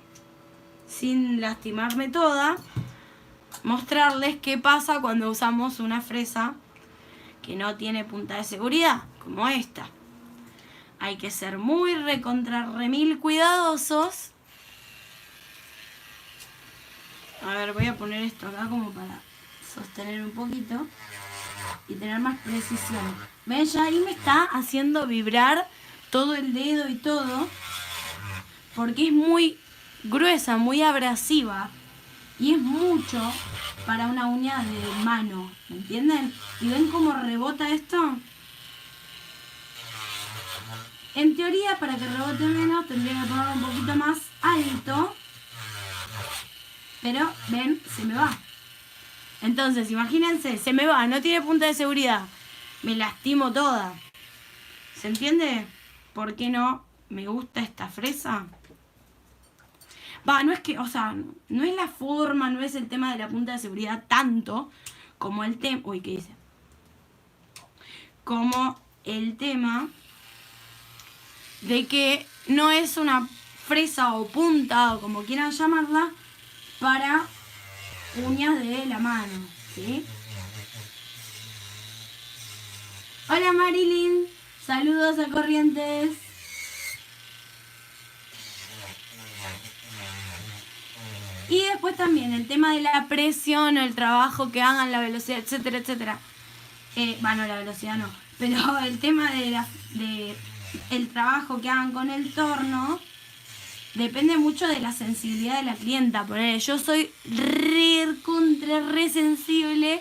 sin lastimarme toda, mostrarles qué pasa cuando usamos una fresa que no tiene punta de seguridad, como esta. Hay que ser muy recontra remil cuidadosos. A ver, voy a poner esto acá como para sostener un poquito y tener más precisión. ¿Ven? Ya ahí me está haciendo vibrar todo el dedo y todo, porque es muy gruesa, muy abrasiva y es mucho para una uña de mano, ¿me entienden? ¿Y ven cómo rebota esto? En teoría, para que rebote menos, tendría que ponerlo un poquito más alto. Pero, ven, se me va. Entonces, imagínense, se me va, no tiene punta de seguridad. Me lastimo toda. ¿Se entiende? ¿Por qué no me gusta esta fresa? Va, no es que, o sea, no es la forma, no es el tema de la punta de seguridad tanto como el tema... Uy, ¿qué dice? Como el tema de que no es una fresa o punta, o como quieran llamarla, para uñas de la mano, ¿sí? Hola Marilyn, saludos a Corrientes. Y después también el tema de la presión, el trabajo que hagan, la velocidad, etcétera, etcétera. Bueno, la velocidad no, pero el tema de el trabajo que hagan con el torno depende mucho de la sensibilidad de la clienta. Yo soy re sensible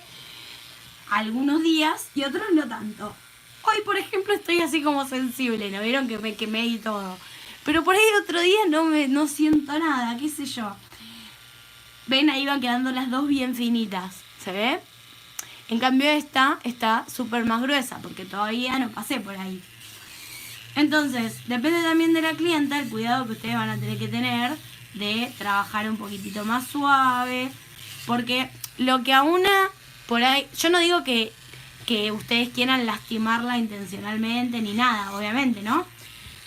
algunos días y otros no tanto. Hoy, por ejemplo, estoy así como sensible, ¿no vieron que me quemé y todo? Pero por ahí otro día no siento nada, qué sé yo. Ven, ahí van quedando las dos bien finitas, ¿se ve? En cambio esta está súper más gruesa porque todavía no pasé por ahí. Entonces, depende también de la clienta el cuidado que ustedes van a tener que tener de trabajar un poquitito más suave. Porque lo que a una, por ahí, yo no digo que ustedes quieran lastimarla intencionalmente ni nada, obviamente, ¿no?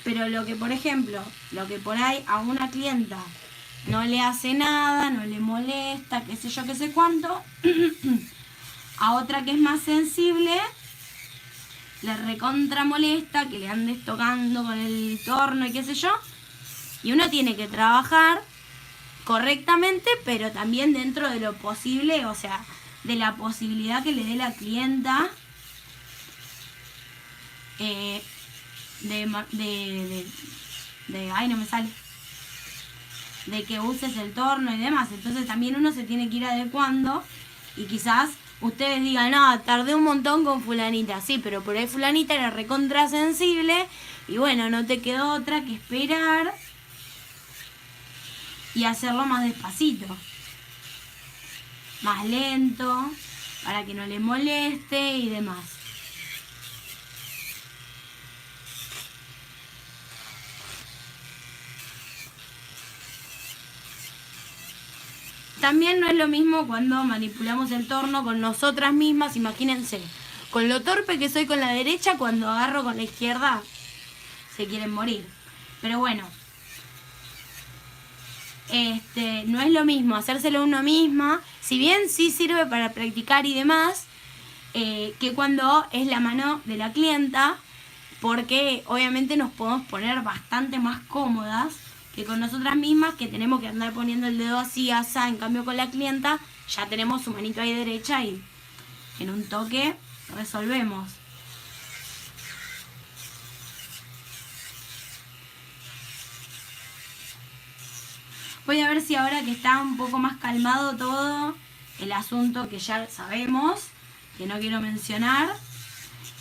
Pero lo que, por ejemplo, lo que por ahí a una clienta no le hace nada, no le molesta, qué sé yo, qué sé cuánto, a otra que es más sensible le recontra molesta que le andes tocando con el torno y qué sé yo. Y uno tiene que trabajar correctamente, pero también dentro de lo posible, o sea, de la posibilidad que le dé la clienta ay, no me sale, de que uses el torno y demás. Entonces también uno se tiene que ir adecuando y quizás ustedes digan, no, tardé un montón con fulanita. Sí, pero por ahí fulanita era recontra sensible y bueno, no te quedó otra que esperar y hacerlo más despacito. más lento, para que no le moleste y demás. También no es lo mismo cuando manipulamos el torno con nosotras mismas, imagínense. Con lo torpe que soy con la derecha, cuando agarro con la izquierda, se quieren morir. Pero bueno, no es lo mismo hacérselo uno misma, si bien sí sirve para practicar y demás, que cuando es la mano de la clienta, porque obviamente nos podemos poner bastante más cómodas que con nosotras mismas, que tenemos que andar poniendo el dedo así, asá. En cambio con la clienta ya tenemos su manito ahí derecha y en un toque resolvemos. Voy a ver si ahora que está un poco más calmado todo el asunto que ya sabemos, que no quiero mencionar,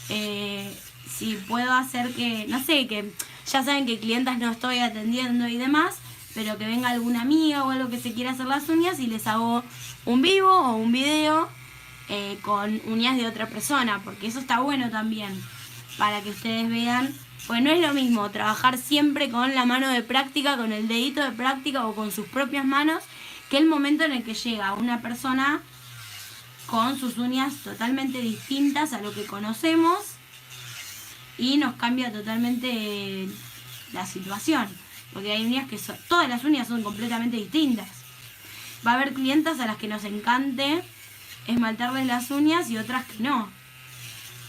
si puedo hacer que, no sé, que ya saben que clientas no estoy atendiendo y demás, pero que venga alguna amiga o algo que se quiera hacer las uñas y les hago un vivo o un video con uñas de otra persona, porque eso está bueno también, para que ustedes vean. Pues no es lo mismo trabajar siempre con la mano de práctica, con el dedito de práctica o con sus propias manos, que el momento en el que llega una persona con sus uñas totalmente distintas a lo que conocemos y nos cambia totalmente la situación. Porque hay uñas que son, todas las uñas son completamente distintas. Va a haber clientas a las que nos encante esmaltarles las uñas y otras que no.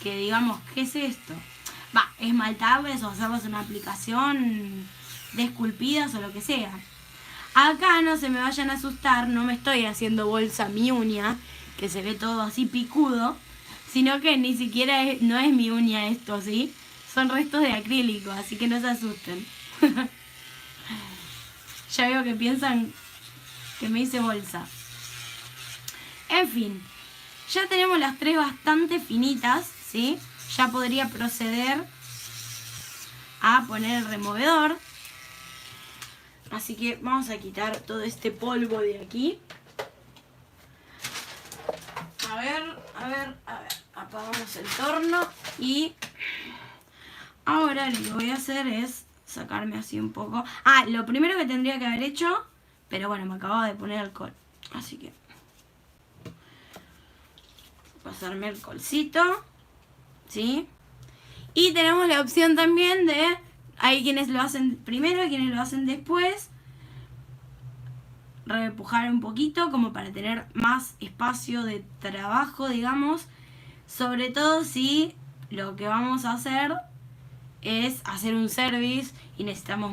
Que digamos, ¿qué es esto? Esmaltarles o hacerles una aplicación de esculpidas o lo que sea. Acá no se me vayan a asustar, no me estoy haciendo bolsa mi uña, que se ve todo así picudo, sino que ni siquiera no es mi uña esto, ¿sí? Son restos de acrílico, así que no se asusten. Ya veo que piensan que me hice bolsa. En fin, ya tenemos las tres bastante finitas, ¿sí? Ya podría proceder a poner el removedor. Así que vamos a quitar todo este polvo de aquí. A ver. Apagamos el torno y ahora lo que voy a hacer es sacarme así un poco. Lo primero que tendría que haber hecho, pero bueno, me acababa de poner alcohol. Así que pasarme el colcito, ¿sí? Y tenemos la opción también de, hay quienes lo hacen primero y quienes lo hacen después, repujar un poquito como para tener más espacio de trabajo, digamos, sobre todo si lo que vamos a hacer es hacer un service y necesitamos,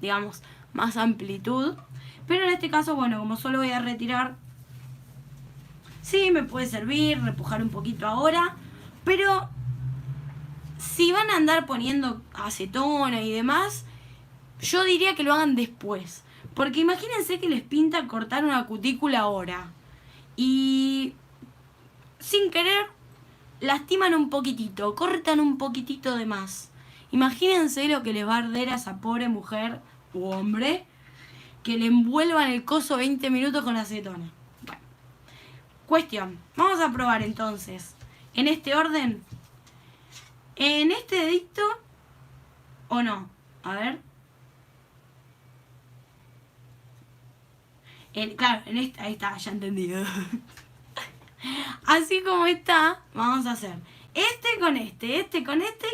digamos, más amplitud. Pero en este caso, bueno, como solo voy a retirar, sí, me puede servir repujar un poquito ahora, pero si van a andar poniendo acetona y demás, yo diría que lo hagan después. Porque imagínense que les pinta cortar una cutícula ahora y sin querer lastiman un poquitito, cortan un poquitito de más. Imagínense lo que les va a arder a esa pobre mujer u hombre que le envuelvan el coso 20 minutos con acetona. Bueno, cuestión, vamos a probar entonces en este orden, en este dedito o no, a ver. Claro, en esta, ahí está, ya entendí. Así como está, vamos a hacer este con este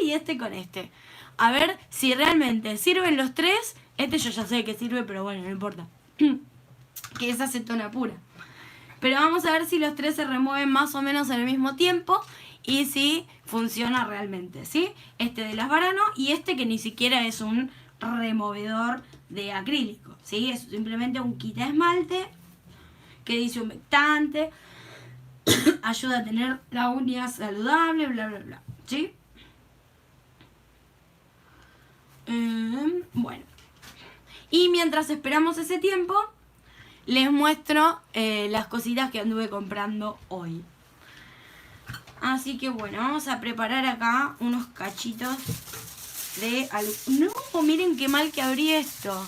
y este con este. A ver si realmente sirven los tres. Este yo ya sé que sirve, pero bueno, no importa. Que es acetona pura. Pero vamos a ver si los tres se remueven más o menos al mismo tiempo y si funciona realmente, ¿sí? Este de las Varano y este que ni siquiera es un removedor de acrílico, ¿sí? Es simplemente un quita esmalte que dice humectante, ayuda a tener la uña saludable, bla, bla, bla, ¿sí? Bueno. Y mientras esperamos ese tiempo, les muestro las cositas que anduve comprando hoy. Así que bueno, vamos a preparar acá unos cachitos de... No, miren qué mal que abrí esto.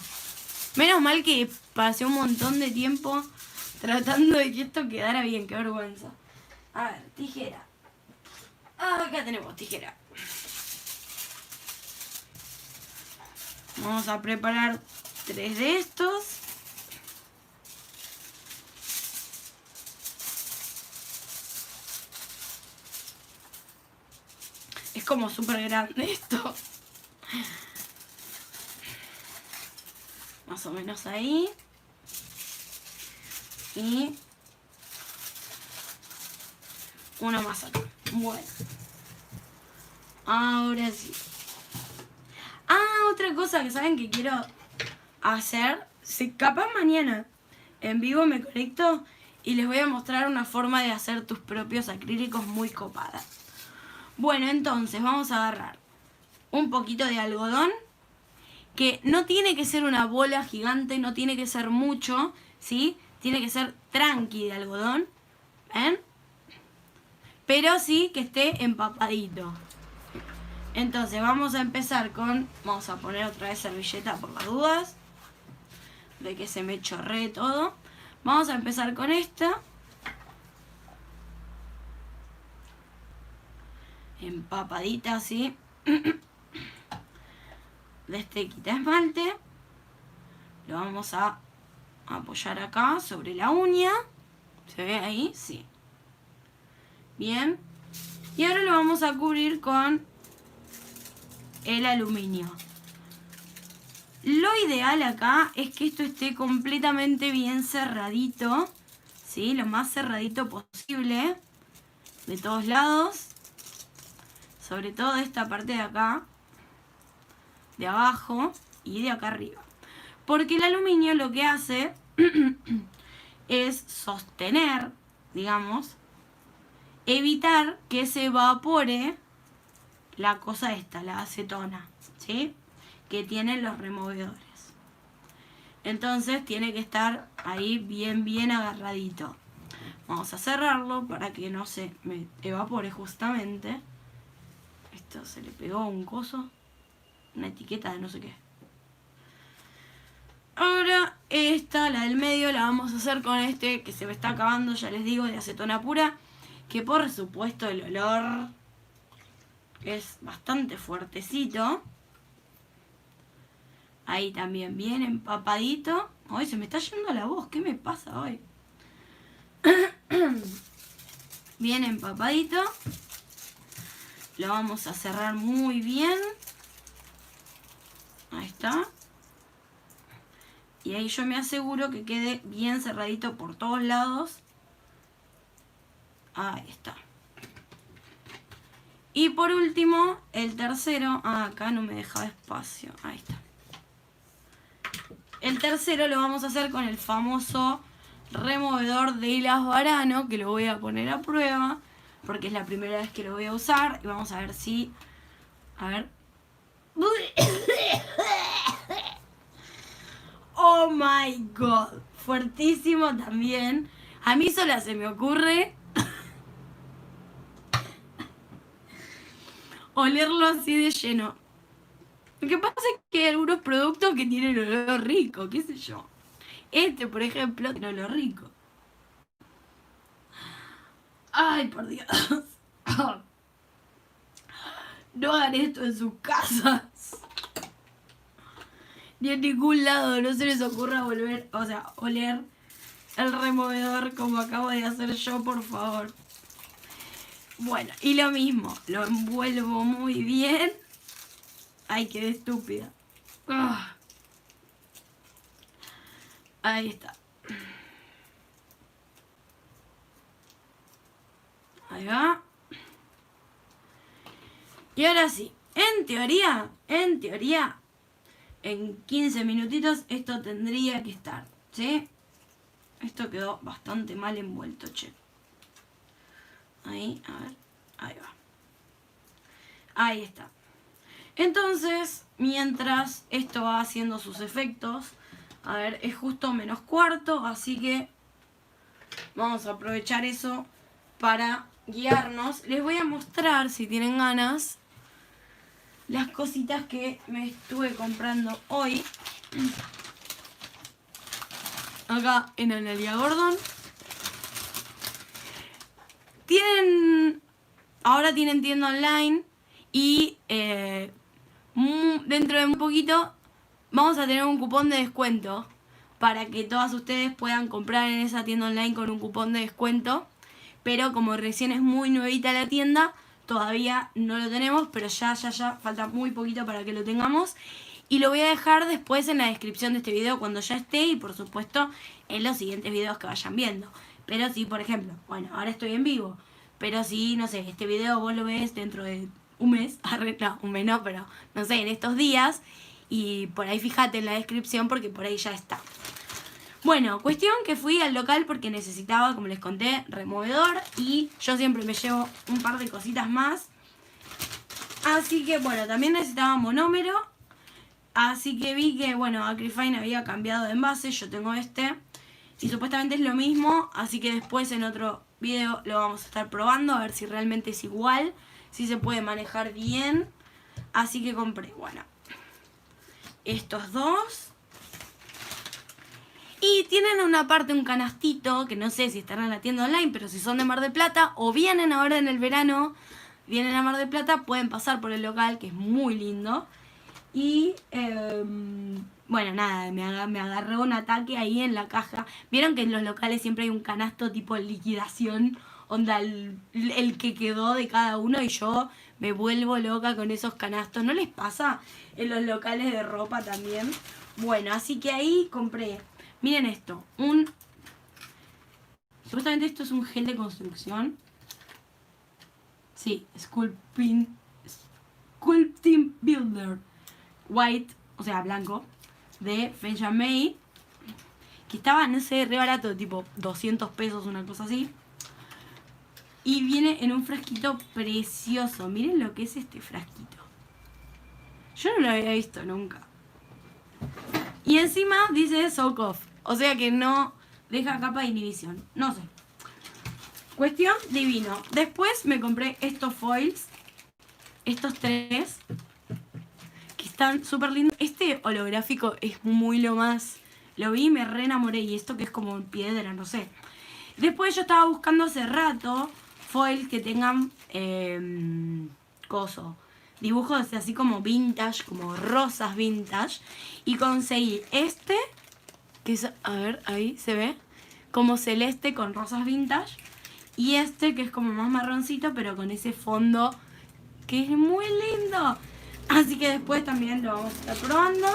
Menos mal que pasé un montón de tiempo tratando de que esto quedara bien, qué vergüenza. A ver, tijera. Acá tenemos tijera. Vamos a preparar 3 de estos. Es como súper grande esto. Más o menos ahí. Y uno más acá. Bueno. Ahora sí. Otra cosa que saben que quiero hacer. Si capaz mañana en vivo me conecto y les voy a mostrar una forma de hacer tus propios acrílicos muy copada. Bueno, entonces vamos a agarrar un poquito de algodón, que no tiene que ser una bola gigante, no tiene que ser mucho, ¿sí? Tiene que ser tranqui de algodón, ¿ven? Pero sí que esté empapadito. Entonces vamos a empezar con... Vamos a poner otra vez servilleta por las dudas, de que se me chorree todo. Vamos a empezar con esta. Empapadita así. De este quita esmalte. Lo vamos a apoyar acá sobre la uña. ¿Se ve ahí? Sí. Bien. Y ahora lo vamos a cubrir con el aluminio. Lo ideal acá es que esto esté completamente bien cerradito, ¿sí? Lo más cerradito posible, de todos lados, sobre todo de esta parte de acá, de abajo y de acá arriba. Porque el aluminio lo que hace es sostener, digamos, evitar que se evapore la cosa esta, la acetona, ¿sí? Que tienen los removedores. Entonces tiene que estar ahí bien agarradito. Vamos a cerrarlo para que no se me evapore justamente. Esto se le pegó un coso, una etiqueta de no sé qué. Ahora esta, la del medio, la vamos a hacer con este que se me está acabando, ya les digo, de acetona pura. Que por supuesto el olor es bastante fuertecito. Ahí también bien empapadito. Ay, se me está yendo la voz, ¿qué me pasa hoy? Bien empapadito. Lo vamos a cerrar muy bien. Ahí está. Y ahí yo me aseguro que quede bien cerradito por todos lados. Ahí está. Y por último, el tercero. Acá no me dejaba espacio. Ahí está. El tercero lo vamos a hacer con el famoso removedor de hilas varano, que lo voy a poner a prueba, porque es la primera vez que lo voy a usar. Y vamos a ver si... A ver. Oh my god. Fuertísimo también. A mí sola se me ocurre olerlo así de lleno. Lo que pasa es que hay algunos productos que tienen olor rico, qué sé yo. Este, por ejemplo, tiene olor rico. Ay, por Dios. No hagan esto en sus casas. Ni en ningún lado. No se les ocurra volver, o sea, oler el removedor como acabo de hacer yo, por favor. Bueno, y lo mismo. Lo envuelvo muy bien. Ay, quedé estúpida. Ahí está. Ahí va. Y ahora sí, en teoría, en 15 minutitos esto tendría que estar, ¿sí? Esto quedó bastante mal envuelto, che. Ahí, a ver, ahí va. Ahí está. Entonces, mientras esto va haciendo sus efectos, a ver, es justo -1/4, así que vamos a aprovechar eso para guiarnos. Les voy a mostrar, si tienen ganas, las cositas que me estuve comprando hoy. acá en Analia Gordon. Ahora tienen tienda online y dentro de muy poquito vamos a tener un cupón de descuento para que todas ustedes puedan comprar en esa tienda online con un cupón de descuento. Pero como recién es muy nuevita la tienda, todavía no lo tenemos, pero ya falta muy poquito para que lo tengamos. Y lo voy a dejar después en la descripción de este video cuando ya esté y por supuesto en los siguientes videos que vayan viendo. Pero si, por ejemplo, bueno, ahora estoy en vivo, pero si, no sé, este video vos lo ves dentro de un mes, no, un mes no, pero no sé, en estos días, y por ahí fíjate en la descripción porque por ahí ya está. Bueno, cuestión que fui al local porque necesitaba, como les conté, removedor y yo siempre me llevo un par de cositas más. Así que, bueno, también necesitaba monómero. Así que vi que, bueno, Acrifine había cambiado de envase, yo tengo este. Y supuestamente es lo mismo, así que después en otro video lo vamos a estar probando a ver si realmente es igual, si se puede manejar bien. Así que compré, bueno, estos dos. Y tienen una parte, un canastito, que no sé si estarán en la tienda online, pero si son de Mar del Plata o vienen ahora en el verano, vienen a Mar del Plata, pueden pasar por el local, que es muy lindo. Y, bueno, nada, me agarró un ataque ahí en la caja. Vieron que en los locales siempre hay un canasto tipo liquidación, onda el que quedó de cada uno, y yo me vuelvo loca con esos canastos. ¿No les pasa en los locales de ropa también? Bueno, así que ahí compré, miren esto, supuestamente esto es un gel de construcción. Sí, Sculpting Builder White, o sea, blanco, de Feng Mei, que estaba, no sé, re barato, tipo 200 pesos, una cosa así. Y viene en un frasquito precioso. Miren lo que es este frasquito. Yo no lo había visto nunca. Y encima dice soak off, o sea que no deja capa de inhibición. No sé. Cuestión divino. Después me compré estos foils, estos tres, están súper lindos. Este holográfico es muy lo más. Lo vi y me re enamoré. Y esto que es como piedra, no sé. Después yo estaba buscando hace rato foils que tengan dibujos así como vintage, como rosas vintage. Y conseguí este, que es, a ver, ahí se ve, como celeste con rosas vintage. Y este que es como más marroncito, pero con ese fondo que es muy lindo. Así que después también lo vamos a estar probando.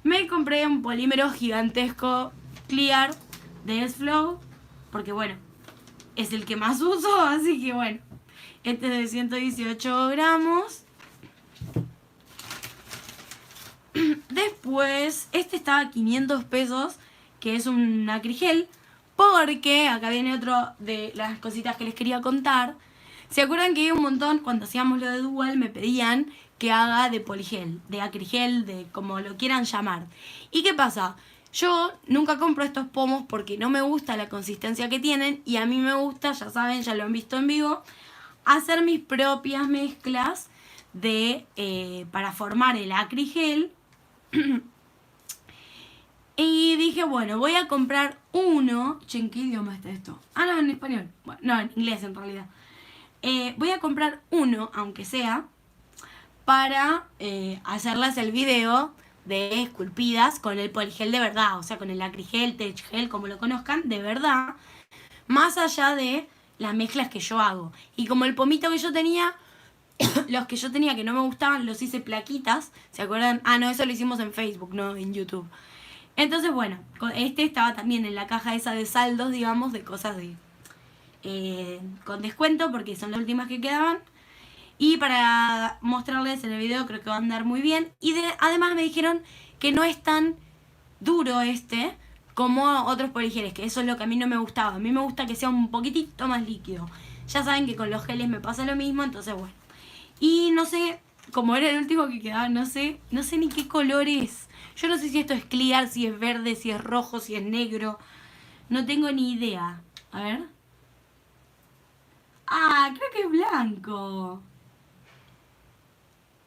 Me compré un polímero gigantesco clear de S-Flow, porque bueno, es el que más uso, así que bueno. Este es de 118 gramos. Después, este estaba a 500 pesos, que es un acrigel, porque acá viene otro de las cositas que les quería contar. ¿Se acuerdan que un montón, cuando hacíamos lo de Dual, me pedían que haga de poligel, de acrigel, de como lo quieran llamar? ¿Y qué pasa? Yo nunca compro estos pomos porque no me gusta la consistencia que tienen y a mí me gusta, ya saben, ya lo han visto en vivo, hacer mis propias mezclas de para formar el acrigel. Y dije, bueno, voy a comprar uno. Che, ¿en qué idioma está esto? Ah, no, en español. Bueno, no, en inglés en realidad. Voy a comprar uno, aunque sea, para hacerles el video de esculpidas con el poligel de verdad, o sea, con el acrigel, tech gel, como lo conozcan, de verdad, más allá de las mezclas que yo hago. Y como el pomito que yo tenía, los que yo tenía que no me gustaban, los hice plaquitas, ¿se acuerdan? Ah, no, eso lo hicimos en Facebook, no en YouTube. Entonces, bueno, este estaba también en la caja esa de saldos, digamos, de cosas de con descuento, porque son las últimas que quedaban. Y para mostrarles en el video, creo que va a andar muy bien. Y además me dijeron que no es tan duro este como otros poligeles, que eso es lo que a mí no me gustaba. A mí me gusta que sea un poquitito más líquido. Ya saben que con los geles me pasa lo mismo, entonces bueno. Y no sé, como era el último que quedaba, no sé ni qué color es. Yo no sé si esto es clear, si es verde, si es rojo, si es negro. No tengo ni idea. A ver. Ah, creo que es blanco.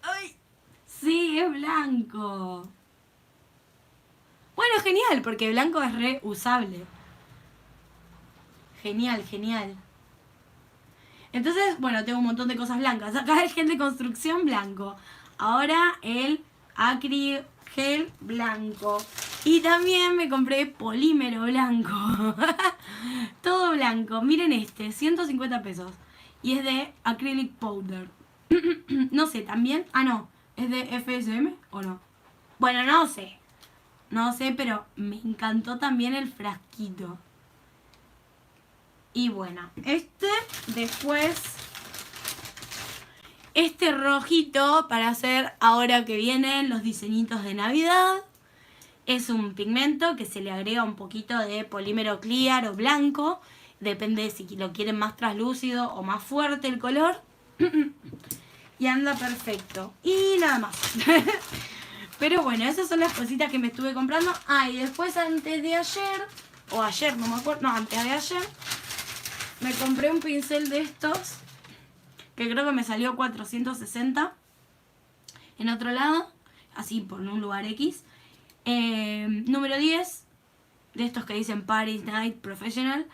¡Ay! Sí, es blanco. Bueno, genial, porque blanco es reusable. Genial, genial. Entonces, bueno, tengo un montón de cosas blancas. Acá el gel de construcción blanco. Ahora el acryl gel blanco. Y también me compré polímero blanco. Todo blanco. Miren este, 150 pesos. Y es de acrylic powder. No sé, también. Ah, no. ¿Es de FSM o no? Bueno, no sé. No sé, pero me encantó también el frasquito. Y bueno, después, este rojito para hacer ahora que vienen los diseñitos de Navidad. Es un pigmento que se le agrega un poquito de polímero clear o blanco. Depende de si lo quieren más translúcido o más fuerte el color. Y anda perfecto. Y nada más. Pero bueno, esas son las cositas que me estuve comprando. Ah, y después antes de ayer, o ayer, no me acuerdo, no, antes de ayer, me compré un pincel de estos, que creo que me salió 460 en otro lado, así por un lugar X. Número 10, de estos que dicen Paris Night Professional.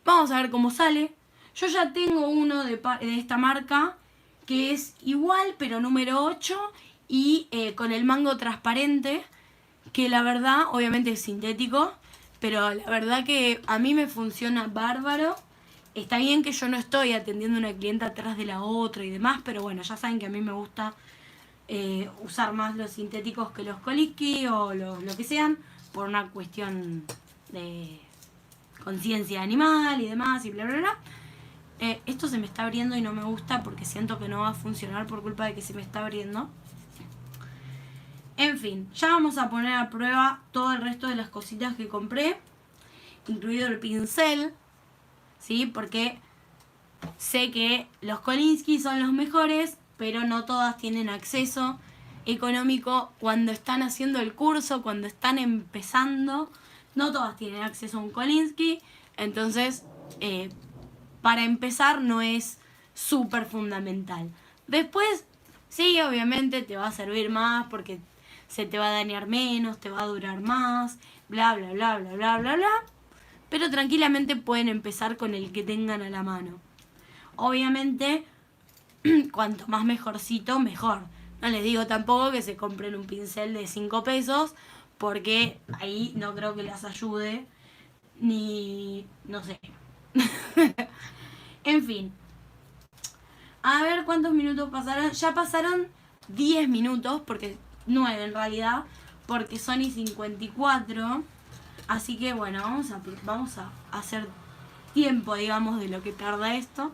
Vamos a ver cómo sale. Yo ya tengo uno de esta marca, que es igual, pero número 8, y con el mango transparente, que la verdad, obviamente es sintético, pero la verdad que a mí me funciona bárbaro. Está bien que yo no estoy atendiendo a una clienta atrás de la otra y demás, pero bueno, ya saben que a mí me gusta usar más los sintéticos que los Koliski o lo que sean, por una cuestión de conciencia animal y demás y bla bla bla. Esto se me está abriendo y no me gusta porque siento que no va a funcionar por culpa de que se me está abriendo. En fin, ya vamos a poner a prueba todo el resto de las cositas que compré, incluido el pincel, ¿sí? Porque sé que los Kolinsky son los mejores, pero no todas tienen acceso económico cuando están haciendo el curso, cuando están empezando. No todas tienen acceso a un Kolinsky, entonces para empezar no es súper fundamental. Después, sí, obviamente te va a servir más porque se te va a dañar menos, te va a durar más, bla, bla, bla, bla, bla, bla, bla. Pero tranquilamente pueden empezar con el que tengan a la mano. Obviamente, cuanto más mejorcito, mejor. No les digo tampoco que se compren un pincel de 5 pesos, porque ahí no creo que las ayude, ni... no sé. En fin. A ver cuántos minutos pasaron. Ya pasaron 10 minutos, porque 9 en realidad, porque son y 54. Así que bueno, vamos a hacer tiempo, digamos, de lo que tarda esto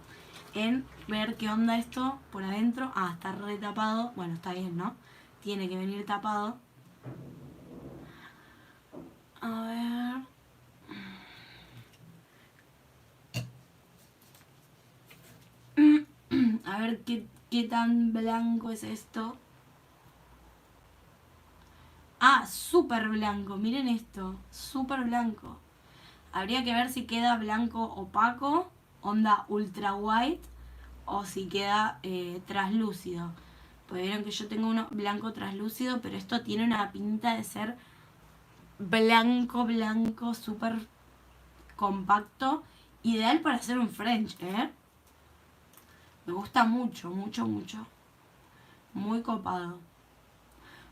en ver qué onda esto por adentro. Ah, está re tapado. Bueno, está bien, ¿no? Tiene que venir tapado. A ver... A ver qué tan blanco es esto. Ah, súper blanco. Miren esto. Súper blanco. Habría que ver si queda blanco opaco, onda ultra white, o si queda traslúcido. Pues vieron que yo tengo uno blanco traslúcido, pero esto tiene una pinta de ser blanco, blanco, súper compacto. Ideal para hacer un French, ¿eh? Me gusta mucho, mucho, mucho. Muy copado.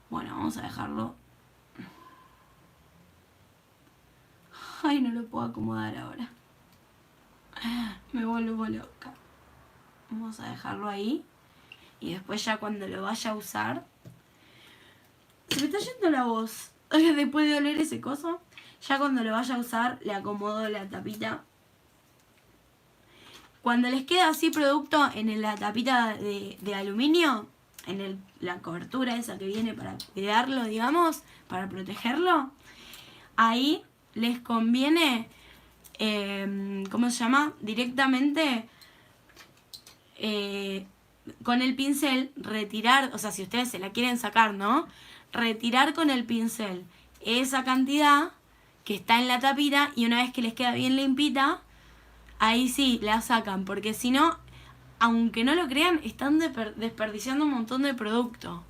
Bueno, vamos a dejarlo. Ay, no lo puedo acomodar ahora. Me vuelvo loca. Vamos a dejarlo ahí. Y después ya cuando lo vaya a usar... Se me está yendo la voz. Después de oler ese coso. Ya cuando lo vaya a usar le acomodo la tapita. Cuando les queda así producto en la tapita de aluminio, en la cobertura esa que viene para cuidarlo, digamos, para protegerlo, ahí les conviene, ¿cómo se llama? Directamente con el pincel retirar, o sea, si ustedes se la quieren sacar, ¿no? Retirar con el pincel esa cantidad que está en la tapita y una vez que les queda bien limpita, ahí sí la sacan, porque si no, aunque no lo crean, están desperdiciando un montón de producto.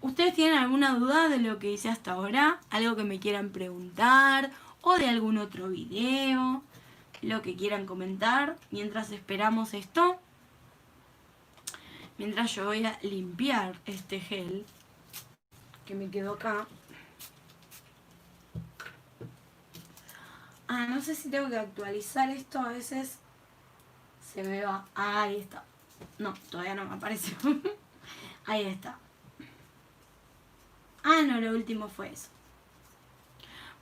¿Ustedes tienen alguna duda de lo que hice hasta ahora? ¿Algo que me quieran preguntar? ¿O de algún otro video? Lo que quieran comentar mientras esperamos esto. Mientras yo voy a limpiar este gel que me quedó acá. No sé si tengo que actualizar esto. A veces se me va. Ahí está. No, todavía no me apareció. Ahí está. No, lo último fue eso.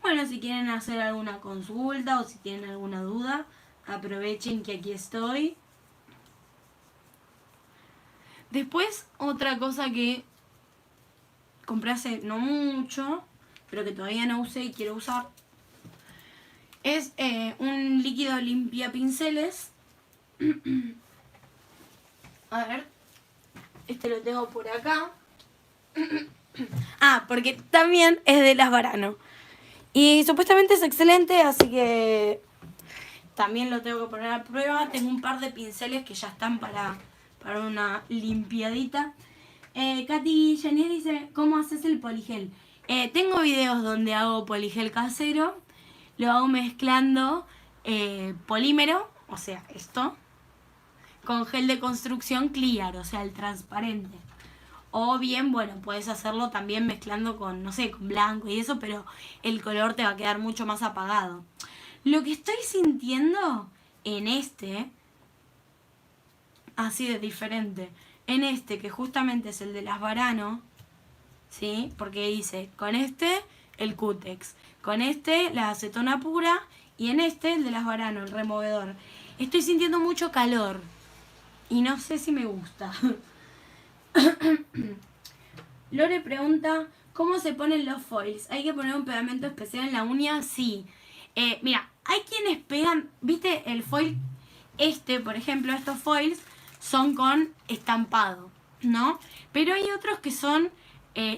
Bueno, si quieren hacer alguna consulta o si tienen alguna duda, aprovechen que aquí estoy. Después, otra cosa que compré hace no mucho, pero que todavía no usé y quiero usar, es un líquido limpia pinceles. A ver, este lo tengo por acá. Porque también es de Las Varano. Y supuestamente es excelente, así que también lo tengo que poner a prueba. Tengo un par de pinceles que ya están para una limpiadita. Katy Janier dice, ¿cómo haces el poligel? Tengo videos donde hago poligel casero. Lo hago mezclando polímero, o sea, esto, con gel de construcción clear, o sea, el transparente. O bien, bueno, puedes hacerlo también mezclando con, no sé, con blanco y eso, pero el color te va a quedar mucho más apagado. Lo que estoy sintiendo en este, así de diferente, en este que justamente es el de Las Varano, ¿sí? Porque dice, con este el Cutex, con este la acetona pura y en este el de Las Varano, el removedor. Estoy sintiendo mucho calor y no sé si me gusta. Lore pregunta, ¿cómo se ponen los foils? ¿Hay que poner un pegamento especial en la uña? Sí. Mira, hay quienes pegan, ¿viste el foil? Por ejemplo, estos foils son con estampado, ¿no? Pero hay otros que son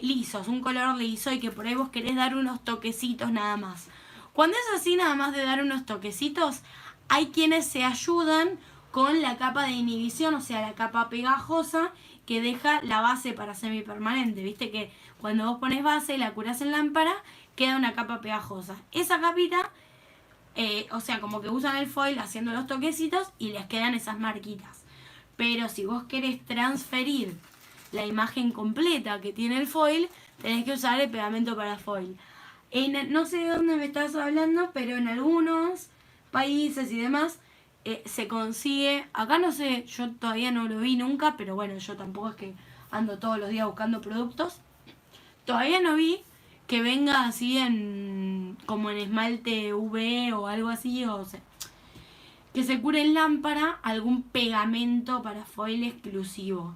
lisos, un color liso y que por ahí vos querés dar unos toquecitos nada más. Cuando es así nada más de dar unos toquecitos, hay quienes se ayudan con la capa de inhibición, o sea, la capa pegajosa que deja la base para semipermanente. Viste que cuando vos pones base y la curás en lámpara, queda una capa pegajosa. Esa capita, o sea, como que usan el foil haciendo los toquecitos y les quedan esas marquitas. Pero si vos querés transferir la imagen completa que tiene el foil, tenés que usar el pegamento para foil. No sé de dónde me estás hablando, pero en algunos países y demás se consigue. Acá no sé, yo todavía no lo vi nunca, pero bueno, yo tampoco es que ando todos los días buscando productos. Todavía no vi que venga así como en esmalte UV o algo así, o sea, que se cure en lámpara algún pegamento para foil exclusivo.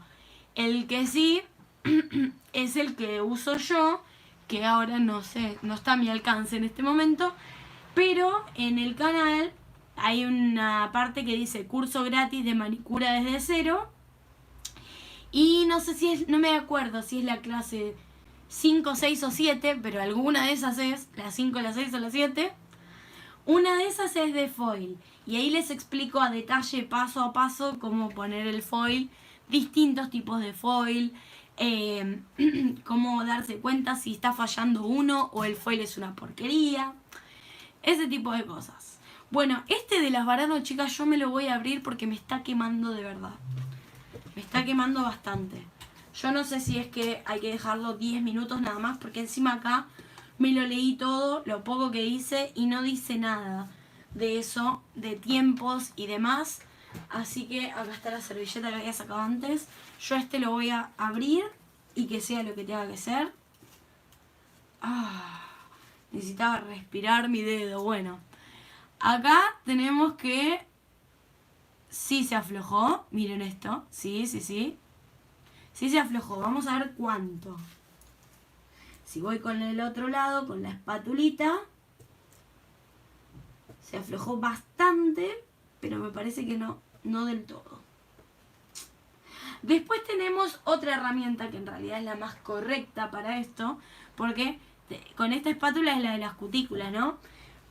El que sí es el que uso yo, que ahora no sé, no está a mi alcance en este momento, pero en el canal hay una parte que dice curso gratis de manicura desde cero. Y no sé si es, no me acuerdo si es la clase 5, 6 o 7, pero alguna de esas es, la 5, la 6 o la 7. Una de esas es de foil. Y ahí les explico a detalle, paso a paso, cómo poner el foil, distintos tipos de foil, cómo darse cuenta si está fallando uno o el foil es una porquería. Ese tipo de cosas. Bueno, este de Las Varano, chicas, yo me lo voy a abrir porque me está quemando de verdad. Me está quemando bastante. Yo no sé si es que hay que dejarlo 10 minutos nada más, porque encima acá me lo leí todo, lo poco que dice, y no dice nada de eso, de tiempos y demás. Así que acá está la servilleta que había sacado antes. Yo lo voy a abrir y que sea lo que tenga que ser. Necesitaba respirar mi dedo. Bueno, acá tenemos que sí se aflojó. Miren esto. Sí. Sí se aflojó. Vamos a ver cuánto. Si voy con el otro lado, con la espatulita, se aflojó bastante, pero me parece que no del todo. Después tenemos otra herramienta que en realidad es la más correcta para esto, porque con esta espátula es la de las cutículas, ¿no?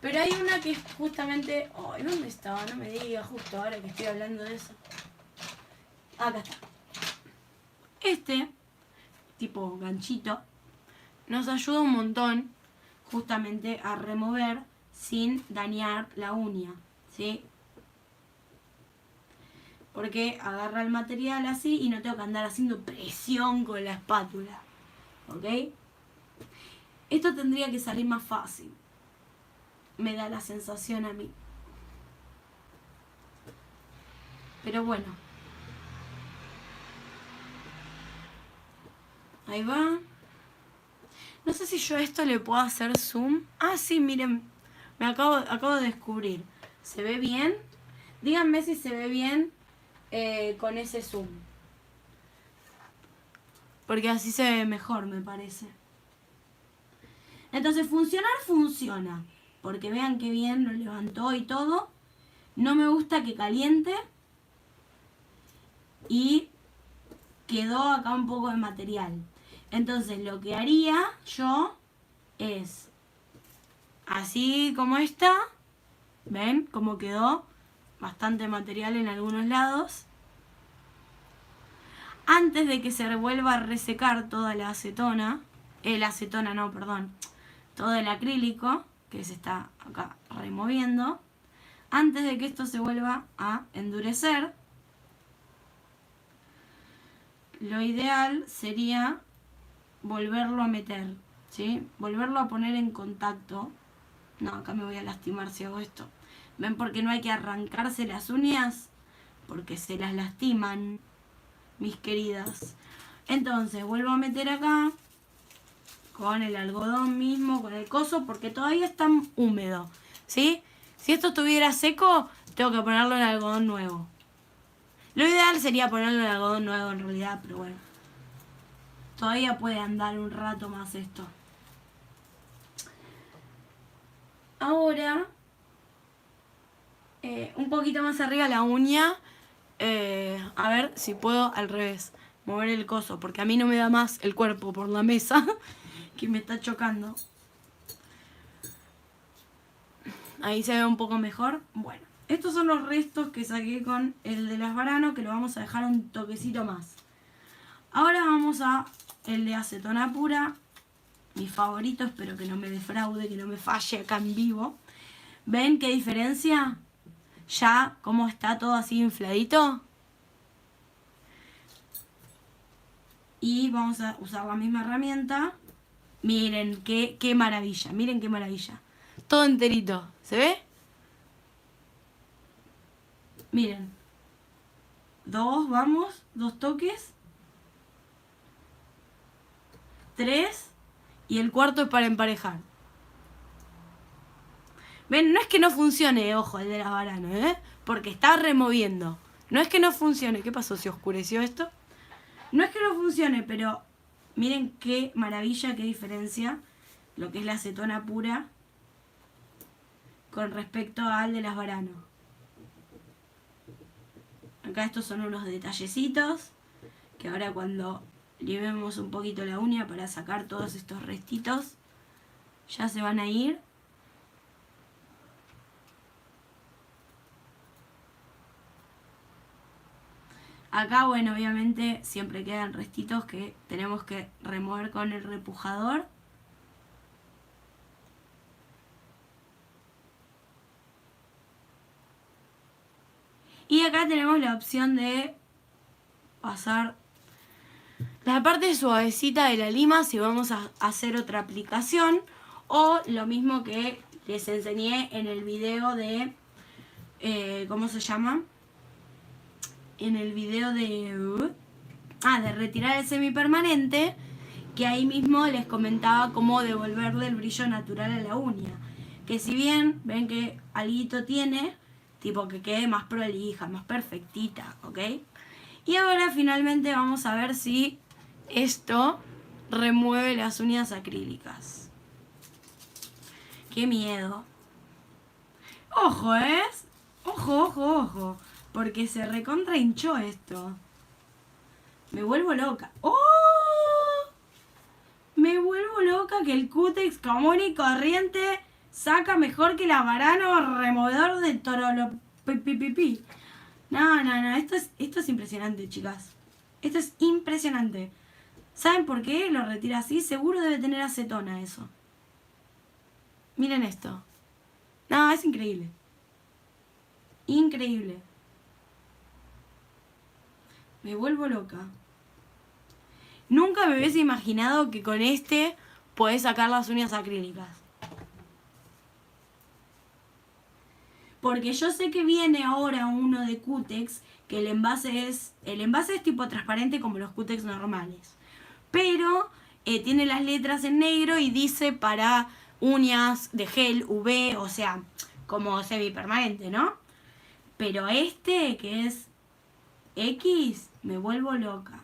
Pero hay una que es justamente... Ay, ¿dónde estaba? No me digas justo ahora que estoy hablando de eso. Acá está. tipo ganchito, nos ayuda un montón justamente a remover sin dañar la uña, ¿sí? Porque agarra el material así y no tengo que andar haciendo presión con la espátula, ¿ok? Esto tendría que salir más fácil, me da la sensación a mí. Pero bueno. Ahí va. No sé si yo a esto le puedo hacer zoom. Ah, sí, miren. Me acabo de descubrir. ¿Se ve bien? Díganme si se ve bien con ese zoom. Porque así se ve mejor, me parece. Entonces, funcionar funciona. Porque vean qué bien lo levantó y todo. No me gusta que caliente. Y quedó acá un poco de material. Entonces, lo que haría yo es, así como está, ¿ven cómo quedó? Bastante material en algunos lados. Antes de que se vuelva a resecar toda la acetona, todo el acrílico, que se está acá removiendo, antes de que esto se vuelva a endurecer, lo ideal sería volverlo a meter, ¿sí? Volverlo a poner en contacto. No, acá me voy a lastimar si hago esto. ¿Ven por qué no hay que arrancarse las uñas? Porque se las lastiman, mis queridas. Entonces, vuelvo a meter acá con el algodón mismo, con el coso, porque todavía está húmedo, ¿sí? Si esto estuviera seco, tengo que ponerlo en algodón nuevo. Lo ideal sería ponerlo en algodón nuevo en realidad, pero bueno. Todavía puede andar un rato más esto. Ahora, un poquito más arriba la uña. A ver si puedo al revés mover el coso, porque a mí no me da más el cuerpo por la mesa que me está chocando. Ahí se ve un poco mejor. Bueno, estos son los restos que saqué con el de las Varano, que lo vamos a dejar un toquecito más. Ahora vamos a el de acetona pura, mi favorito, espero que no me defraude, que no me falle acá en vivo. ¿Ven qué diferencia? Ya, cómo está todo así infladito. Y vamos a usar la misma herramienta. Miren qué maravilla, miren qué maravilla. Todo enterito, ¿se ve? Miren. Dos toques. 3. Y el cuarto es para emparejar. ¿Ven? No es que no funcione, ojo, el de las Varano, porque está removiendo. No es que no funcione. ¿Qué pasó? ¿Se oscureció esto? No es que no funcione, pero miren qué maravilla, qué diferencia lo que es la acetona pura con respecto al de las Varano. Acá estos son unos detallecitos que ahora cuando libremos un poquito la uña para sacar todos estos restitos ya se van a ir. Acá, bueno, obviamente siempre quedan restitos que tenemos que remover con el repujador. Y acá tenemos la opción de pasar la parte suavecita de la lima si vamos a hacer otra aplicación. O lo mismo que les enseñé en el video de... ¿cómo se llama? En el video de retirar el semipermanente, que ahí mismo les comentaba cómo devolverle el brillo natural a la uña. Que si bien ven que alguito tiene, tipo que quede más prolija, más perfectita, ¿ok? Y ahora finalmente vamos a ver si esto remueve las uñas acrílicas. ¡Qué miedo! ¡Ojo, Ojo, ojo, ojo. Porque se recontra hinchó esto. Me vuelvo loca. ¡Oh! Me vuelvo loca que el Cutex común y corriente saca mejor que la Varano removedor de torolo. No. Esto es impresionante, chicas. Esto es impresionante. ¿Saben por qué lo retira así? Seguro debe tener acetona eso. Miren esto. No, es increíble. Increíble. Me vuelvo loca. Nunca me hubiese imaginado que con este podés sacar las uñas acrílicas. Porque yo sé que viene ahora uno de Cutex, que el envase es tipo transparente como los Cutex normales. Pero tiene las letras en negro y dice para uñas de gel, UV, o sea, como semipermanente, ¿no? Pero este, que es X, me vuelvo loca.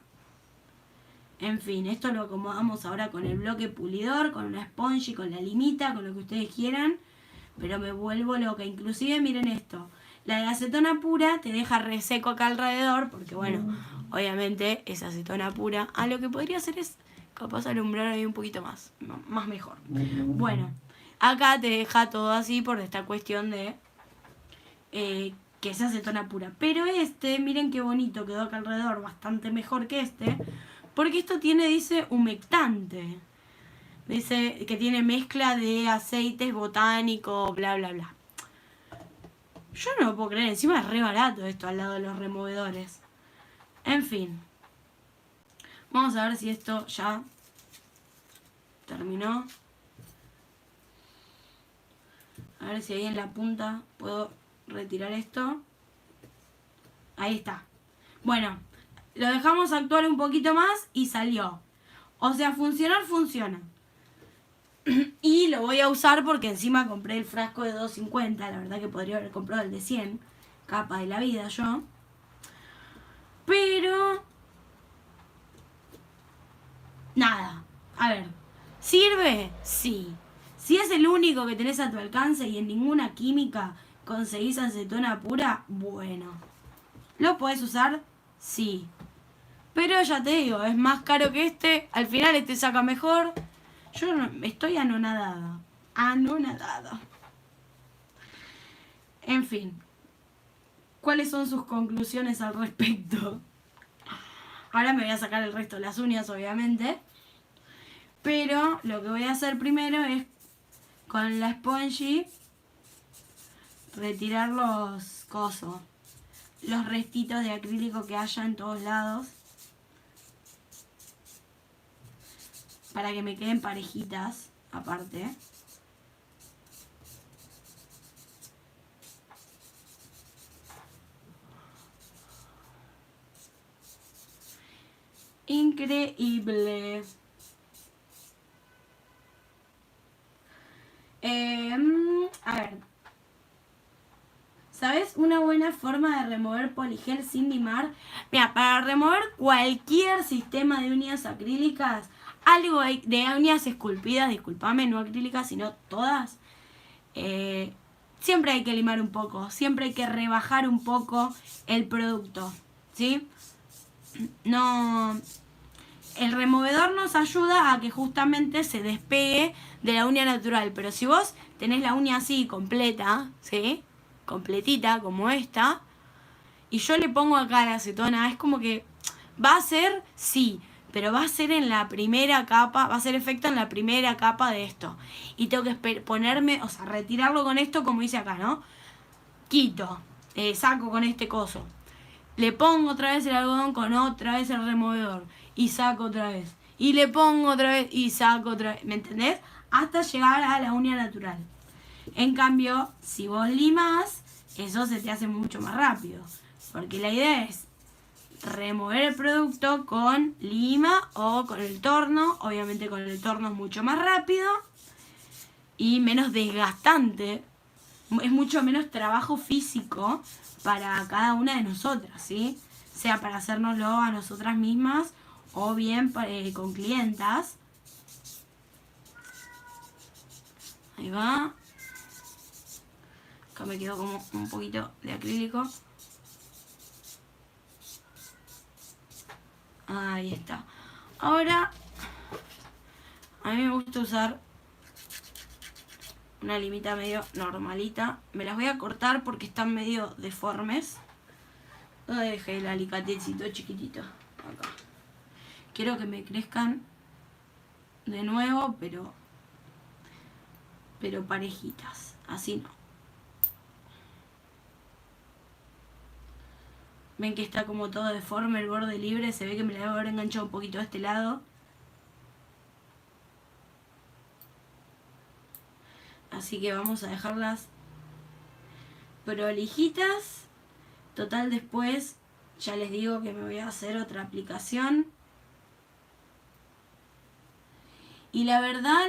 En fin, esto lo acomodamos ahora con el bloque pulidor, con una sponge, con la limita, con lo que ustedes quieran. Pero me vuelvo loca. Inclusive, miren esto. La de acetona pura te deja reseco acá alrededor, porque bueno, obviamente es acetona pura. Lo que podría hacer es capaz alumbrar ahí un poquito más mejor. Bueno, acá te deja todo así por esta cuestión de que es acetona pura. Pero este, miren qué bonito quedó acá alrededor, bastante mejor que este, porque esto tiene, dice, humectante. Dice que tiene mezcla de aceites botánicos, bla, bla, bla. Yo no lo puedo creer, encima es re barato esto al lado de los removedores. En fin. Vamos a ver si esto ya terminó. A ver si ahí en la punta puedo retirar esto. Ahí está. Bueno, lo dejamos actuar un poquito más y salió. O sea, funcionar funciona. Y lo voy a usar porque encima compré el frasco de 2.50. La verdad que podría haber comprado el de 100. Capa de la vida yo. Pero... nada. A ver. ¿Sirve? Sí. Si es el único que tenés a tu alcance y en ninguna química conseguís acetona pura, bueno. ¿Lo podés usar? Sí. Pero ya te digo, es más caro que este. Al final este saca mejor. Yo estoy anonadada. Anonadada. En fin. ¿Cuáles son sus conclusiones al respecto? Ahora me voy a sacar el resto de las uñas, obviamente. Pero lo que voy a hacer primero es con la spongy retirar los cosos. Los restitos de acrílico que haya en todos lados. Para que me queden parejitas, aparte. Increíble. A ver. ¿Sabes una buena forma de remover poligel sin limar? Mira, para remover cualquier sistema de uñas acrílicas, algo de uñas esculpidas, discúlpame, no acrílicas, sino todas, siempre hay que limar un poco, siempre hay que rebajar un poco el producto, ¿sí? No... El removedor nos ayuda a que justamente se despegue de la uña natural, pero si vos tenés la uña así completa, ¿sí? Completita como esta, y yo le pongo acá la acetona, es como que va a ser, sí, pero va a ser en la primera capa, va a hacer efecto en la primera capa de esto, y tengo que ponerme, o sea, retirarlo con esto como dice acá, ¿no? Quito, saco con este coso, le pongo otra vez el algodón con otra vez el removedor, y saco otra vez, y le pongo otra vez y saco otra vez, ¿me entendés? Hasta llegar a la uña natural. En cambio, si vos limás, eso se te hace mucho más rápido. Porque la idea es remover el producto con lima o con el torno. Obviamente con el torno es mucho más rápido y menos desgastante. Es mucho menos trabajo físico para cada una de nosotras, ¿sí? Sea para hacérnoslo a nosotras mismas o bien con clientas. Ahí va. Acá me quedó como un poquito de acrílico. Ahí está. Ahora, a mí me gusta usar una limita medio normalita. Me las voy a cortar porque están medio deformes. Donde dejé el alicatecito chiquitito. Acá. quiero que me crezcan de nuevo, pero parejitas. Así no. Ven que está como todo deforme, el borde libre. Se ve que me la debo haber enganchado un poquito a este lado. Así que vamos a dejarlas prolijitas. Total, después ya les digo que me voy a hacer otra aplicación. Y la verdad,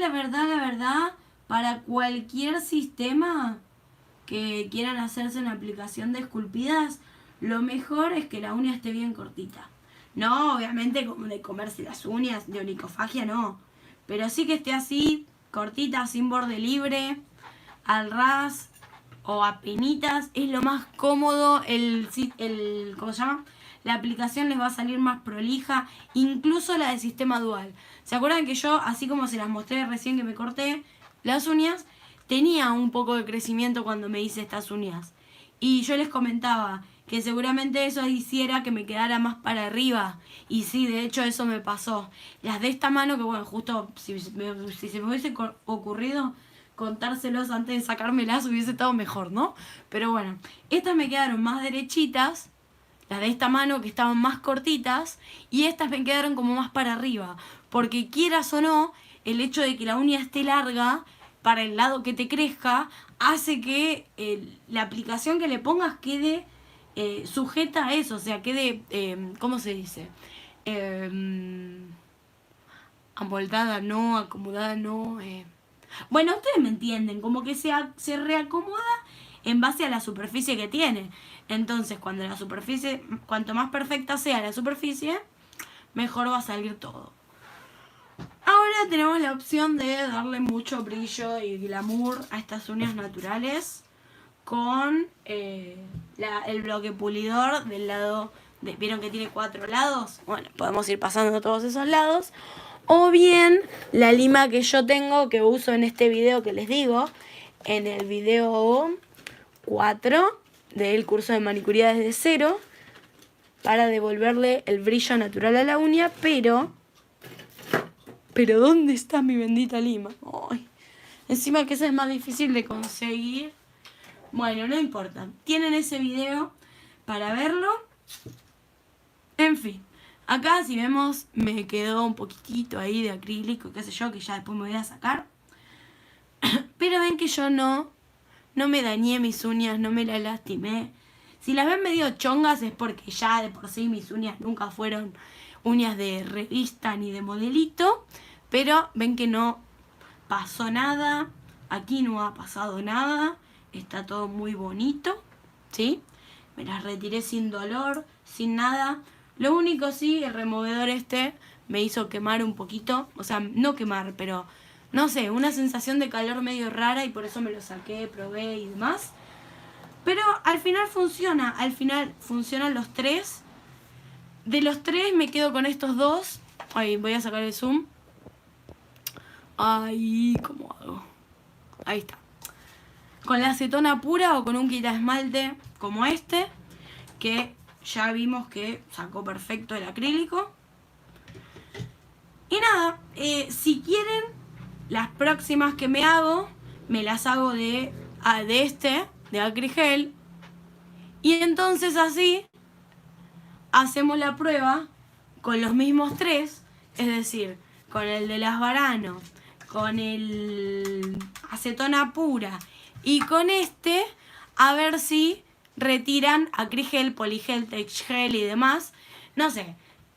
para cualquier sistema que quieran hacerse una aplicación de esculpidas, lo mejor es que la uña esté bien cortita. No, obviamente, como de comerse las uñas, de onicofagia, no. Pero sí que esté así, cortita, sin borde libre, al ras o a pinitas. Es lo más cómodo, ¿cómo se llama? La aplicación les va a salir más prolija, incluso la de sistema dual. ¿Se acuerdan que yo, así como se las mostré recién que me corté las uñas, tenía un poco de crecimiento cuando me hice estas uñas? Y yo les comentaba que seguramente eso hiciera que me quedara más para arriba. Y sí, de hecho eso me pasó. Las de esta mano, que bueno, justo si se me hubiese ocurrido contárselos antes de sacármelas hubiese estado mejor, ¿no? Pero bueno, estas me quedaron más derechitas, las de esta mano que estaban más cortitas, y estas me quedaron como más para arriba. Porque quieras o no, el hecho de que la uña esté larga para el lado que te crezca hace que la aplicación que le pongas quede sujeta a eso, o sea, quede, ¿cómo se dice? Amoltada no, acomodada no. Bueno, ustedes me entienden, como que se reacomoda en base a la superficie que tiene. Entonces, cuando la superficie, cuanto más perfecta sea la superficie, mejor va a salir todo. Ahora tenemos la opción de darle mucho brillo y glamour a estas uñas naturales con el bloque pulidor del lado, ¿vieron que tiene 4 lados? Bueno, podemos ir pasando todos esos lados. O bien la lima que yo tengo, que uso en este video que les digo, en el video 4 del curso de manicuría desde cero, para devolverle el brillo natural a la uña, pero ¿dónde está mi bendita lima? Ay, encima que esa es más difícil de conseguir. Bueno, no importa. Tienen ese video para verlo. En fin. Acá, si vemos, me quedó un poquitito ahí de acrílico, qué sé yo, que ya después me voy a sacar. Pero ven que yo no me dañé mis uñas, no me las lastimé. Si las ven medio chongas es porque ya de por sí mis uñas nunca fueron uñas de revista ni de modelito. Pero ven que no pasó nada. Aquí no ha pasado nada. Está todo muy bonito, ¿sí? Me las retiré sin dolor, sin nada. Lo único sí, el removedor me hizo quemar un poquito. O sea, no quemar, pero no sé, una sensación de calor medio rara y por eso me lo saqué, probé y demás. Pero al final funciona. Al final funcionan los 3. De los 3 me quedo con estos 2. Ahí, voy a sacar el zoom. Ahí, ¿cómo hago? Ahí está. Con la acetona pura o con un quita esmalte como este, que ya vimos que sacó perfecto el acrílico. Y nada, si quieren, las próximas que me hago, me las hago de Acrygel. Y entonces así hacemos la prueba con los mismos 3, es decir, con el de las Varano, con el acetona pura y con a ver si retiran Acrygel, Poligel, Texgel y demás. No sé.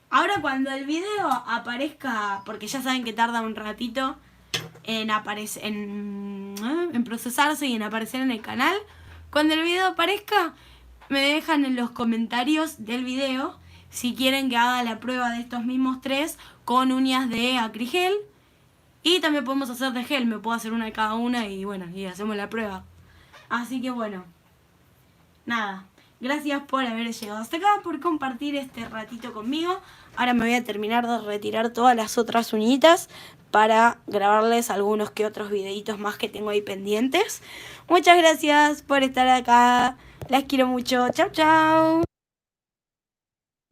Ahora cuando el video aparezca, porque ya saben que tarda un ratito en procesarse y en aparecer en el canal. Cuando el video aparezca, me dejan en los comentarios del video si quieren que haga la prueba de estos mismos 3 con uñas de Acrygel. Y también podemos hacer de gel, me puedo hacer una de cada una y bueno, y hacemos la prueba. Así que bueno, nada, gracias por haber llegado hasta acá, por compartir este ratito conmigo. Ahora me voy a terminar de retirar todas las otras uñitas para grabarles algunos que otros videitos más que tengo ahí pendientes. Muchas gracias por estar acá, las quiero mucho, chau chau.